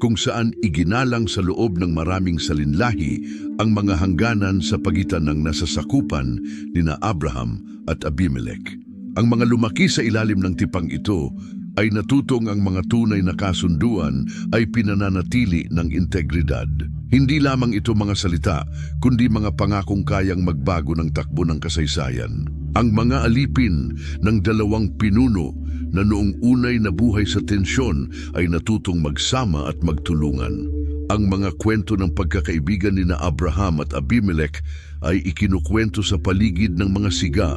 kung saan iginalang sa loob ng maraming salinlahi ang mga hangganan sa pagitan ng nasasakupan nina Abraham at Abimelech. Ang mga lumaki sa ilalim ng tipang ito ay natutong ang mga tunay na kasunduan ay pinananatili ng integridad. Hindi lamang ito mga salita, kundi mga pangakong kayang magbago ng takbo ng kasaysayan. Ang mga alipin ng dalawang pinuno na noong unay nabuhay sa tensyon ay natutong magsama at magtulungan. Ang mga kwento ng pagkakaibigan ni Abraham at Abimelech ay ikinukwento sa paligid ng mga siga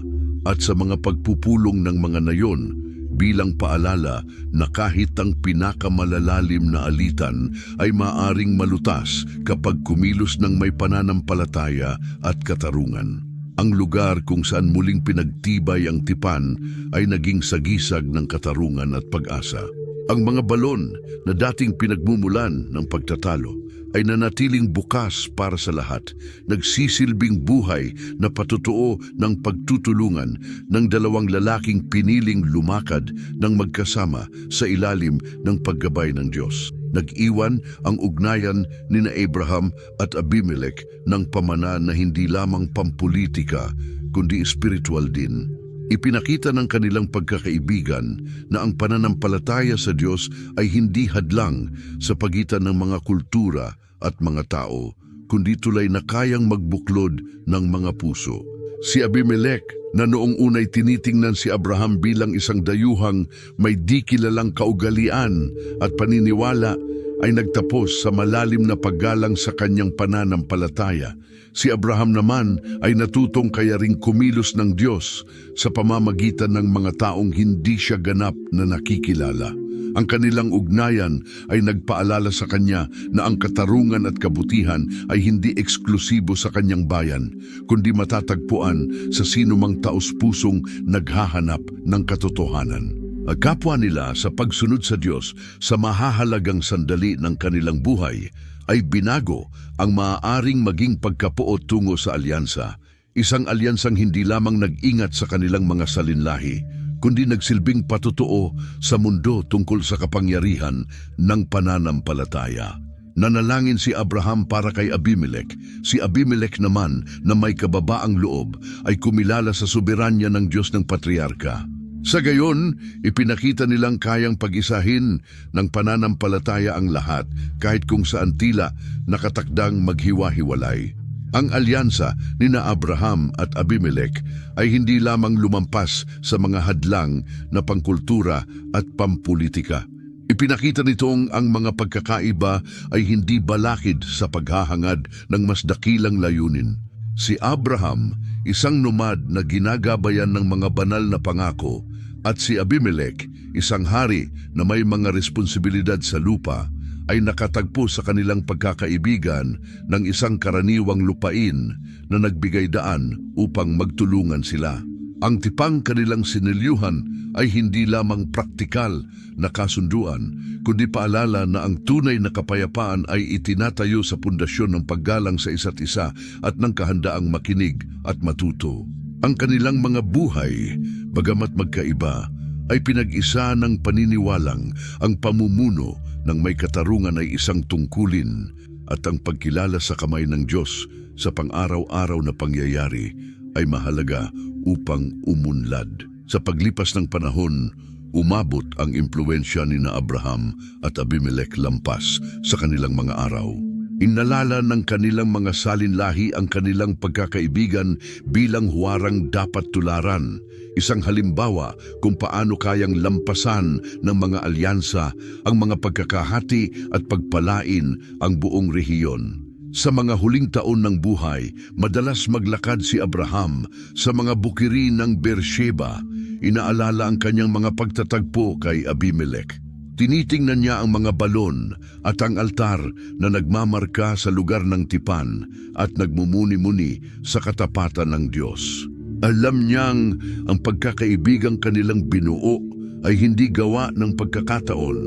at sa mga pagpupulong ng mga nayon, bilang paalala na kahit ang pinakamalalalim na alitan ay maaring malutas kapag kumilos ng may pananampalataya at katarungan. Ang lugar kung saan muling pinagtibay ang tipan ay naging sagisag ng katarungan at pag-asa. Ang mga balon na dating pinagmumulan ng pagtatalo ay nanatiling bukas para sa lahat, nagsisilbing buhay na patotoo ng pagtutulungan ng dalawang lalaking piniling lumakad ng magkasama sa ilalim ng paggabay ng Diyos. Nag-iwan ang ugnayan ni Abraham at Abimelech ng pamana na hindi lamang pampolitika, kundi espiritual din. Ipinakita ng kanilang pagkakaibigan na ang pananampalataya sa Diyos ay hindi hadlang sa pagitan ng mga kultura at mga tao, kundi tulay na kayang magbuklod ng mga puso. Si Abimelech, na noong unay tinitingnan si Abraham bilang isang dayuhang may di kilalang kaugalian at paniniwala, ay nagtapos sa malalim na paggalang sa kanyang pananampalataya. Si Abraham naman ay natutong kaya ring kumilos ng Diyos sa pamamagitan ng mga taong hindi siya ganap na nakikilala. Ang kanilang ugnayan ay nagpaalala sa kanya na ang katarungan at kabutihan ay hindi eksklusibo sa kanyang bayan, kundi matatagpuan sa sinumang taos-pusong naghahanap ng katotohanan. Kapwa nila sa pagsunod sa Diyos sa mahahalagang sandali ng kanilang buhay ay binago ang maaaring maging pagkapuot tungo sa alyansa. Isang alyansang hindi lamang nag-ingat sa kanilang mga salinlahi, kundi nagsilbing patotoo sa mundo tungkol sa kapangyarihan ng pananampalataya. Nanalangin si Abraham para kay Abimelech. Si Abimelech naman na may kababaang loob ay kumilala sa soberanya ng Diyos ng patriarka. Sa gayon, ipinakita nilang kayang pag-isahin ng pananampalataya ang lahat kahit kung saan tila nakatakdang maghiwa-hiwalay. Ang alyansa ni na Abraham at Abimelech ay hindi lamang lumampas sa mga hadlang na pangkultura at pampolitika. Ipinakita nitong ang mga pagkakaiba ay hindi balakid sa paghahangad ng mas dakilang layunin. Si Abraham, isang nomad na ginagabayan ng mga banal na pangako, at si Abimelech, isang hari na may mga responsibilidad sa lupa, ay nakatagpo sa kanilang pagkakaibigan ng isang karaniwang lupain na nagbigay daan upang magtulungan sila. Ang tipang kanilang sinilyuhan ay hindi lamang praktikal na kasunduan, kundi paalala na ang tunay na kapayapaan ay itinatayo sa pundasyon ng paggalang sa isa't isa at ng kahandaang makinig at matuto. Ang kanilang mga buhay, bagamat magkaiba, ay pinag-isa ng paniniwalang ang pamumuno ng may katarungan ay isang tungkulin at ang pagkilala sa kamay ng Diyos sa pang-araw-araw na pangyayari ay mahalaga upang umunlad. Sa paglipas ng panahon, umabot ang impluwensya ni na Abraham at Abimelech lampas sa kanilang mga araw. Inalala ng kanilang mga salinlahi ang kanilang pagkakaibigan bilang huwarang dapat tularan, isang halimbawa kung paano kayang lampasan ng mga alyansa ang mga pagkakahati at pagpalain ang buong rehiyon. Sa mga huling taon ng buhay, madalas maglakad si Abraham sa mga bukiri ng Beersheba. Inaalala ang kanyang mga pagtatagpo kay Abimelech. Tinitingnan niya ang mga balon at ang altar na nagmamarka sa lugar ng tipan at nagmumuni-muni sa katapatan ng Diyos. Alam niyang ang pagkakaibigang kanilang binuo ay hindi gawa ng pagkakataon,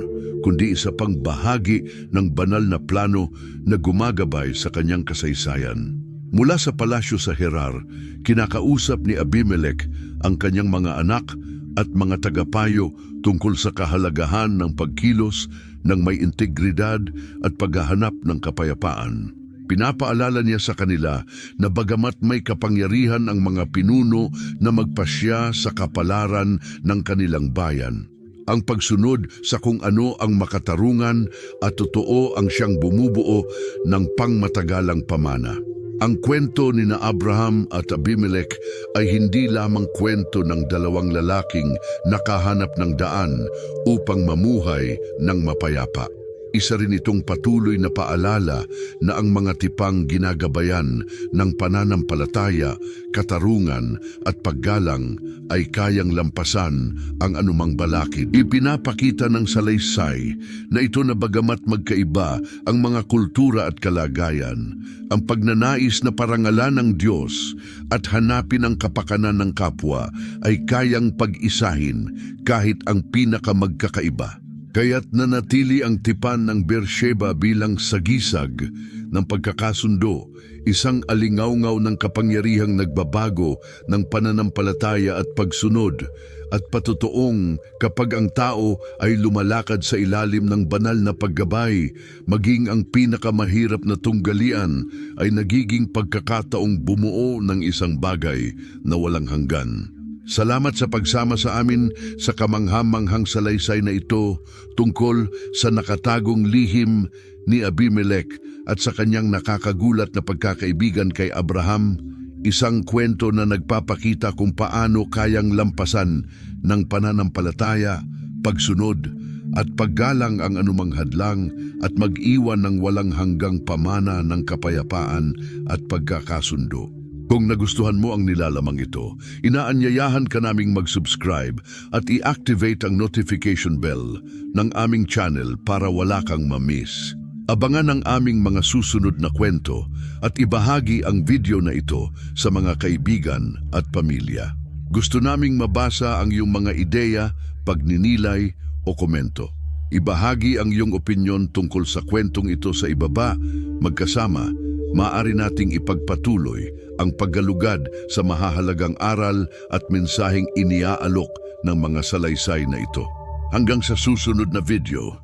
kundi isa pang bahagi ng banal na plano na gumagabay sa kanyang kasaysayan. Mula sa palasyo sa Gerar, kinakausap ni Abimelech ang kanyang mga anak at mga tagapayo tungkol sa kahalagahan ng pagkilos ng may integridad at paghahanap ng kapayapaan. Pinapaalala niya sa kanila na bagamat may kapangyarihan ang mga pinuno na magpasya sa kapalaran ng kanilang bayan, ang pagsunod sa kung ano ang makatarungan at totoo ang siyang bumubuo ng pangmatagalang pamana. Ang kwento ni na Abraham at Abimelech ay hindi lamang kwento ng dalawang lalaking nakahanap ng daan upang mamuhay ng mapayapa. Isa rin itong patuloy na paalala na ang mga tipang ginagabayan ng pananampalataya, katarungan at paggalang ay kayang lampasan ang anumang balakid. Ipinapakita ng salaysay na ito na bagamat magkaiba ang mga kultura at kalagayan, ang pagnanais na parangalan ng Diyos at hanapin ang kapakanan ng kapwa ay kayang pag-isahin kahit ang pinakamagkakaiba. Kaya't nanatili ang tipan ng Beersheba bilang sagisag ng pagkakasundo, isang alingawngaw ng kapangyarihang nagbabago ng pananampalataya at pagsunod, at patutuong kapag ang tao ay lumalakad sa ilalim ng banal na paggabay, maging ang pinakamahirap na tunggalian ay nagiging pagkakataong bumuo ng isang bagay na walang hanggan. Salamat sa pagsama sa amin sa kamanghamanghang salaysay na ito tungkol sa nakatagong lihim ni Abimelech at sa kanyang nakakagulat na pagkakaibigan kay Abraham, isang kwento na nagpapakita kung paano kayang lampasan ng pananampalataya, pagsunod at paggalang ang anumang hadlang at mag-iwan ng walang hanggang pamana ng kapayapaan at pagkakasundo. Kung nagustuhan mo ang nilalamang ito, inaanyayahan ka naming mag-subscribe at i-activate ang notification bell ng aming channel para wala kang ma-miss. Abangan ang aming mga susunod na kwento at ibahagi ang video na ito sa mga kaibigan at pamilya. Gusto naming mabasa ang iyong mga ideya, pagninilay o komento. Ibahagi ang iyong opinyon tungkol sa kwentong ito sa ibaba. Magkasama, maaari nating ipagpatuloy ang paggalugad sa mahahalagang aral at mensaheng iniaalok ng mga salaysay na ito. Hanggang sa susunod na video,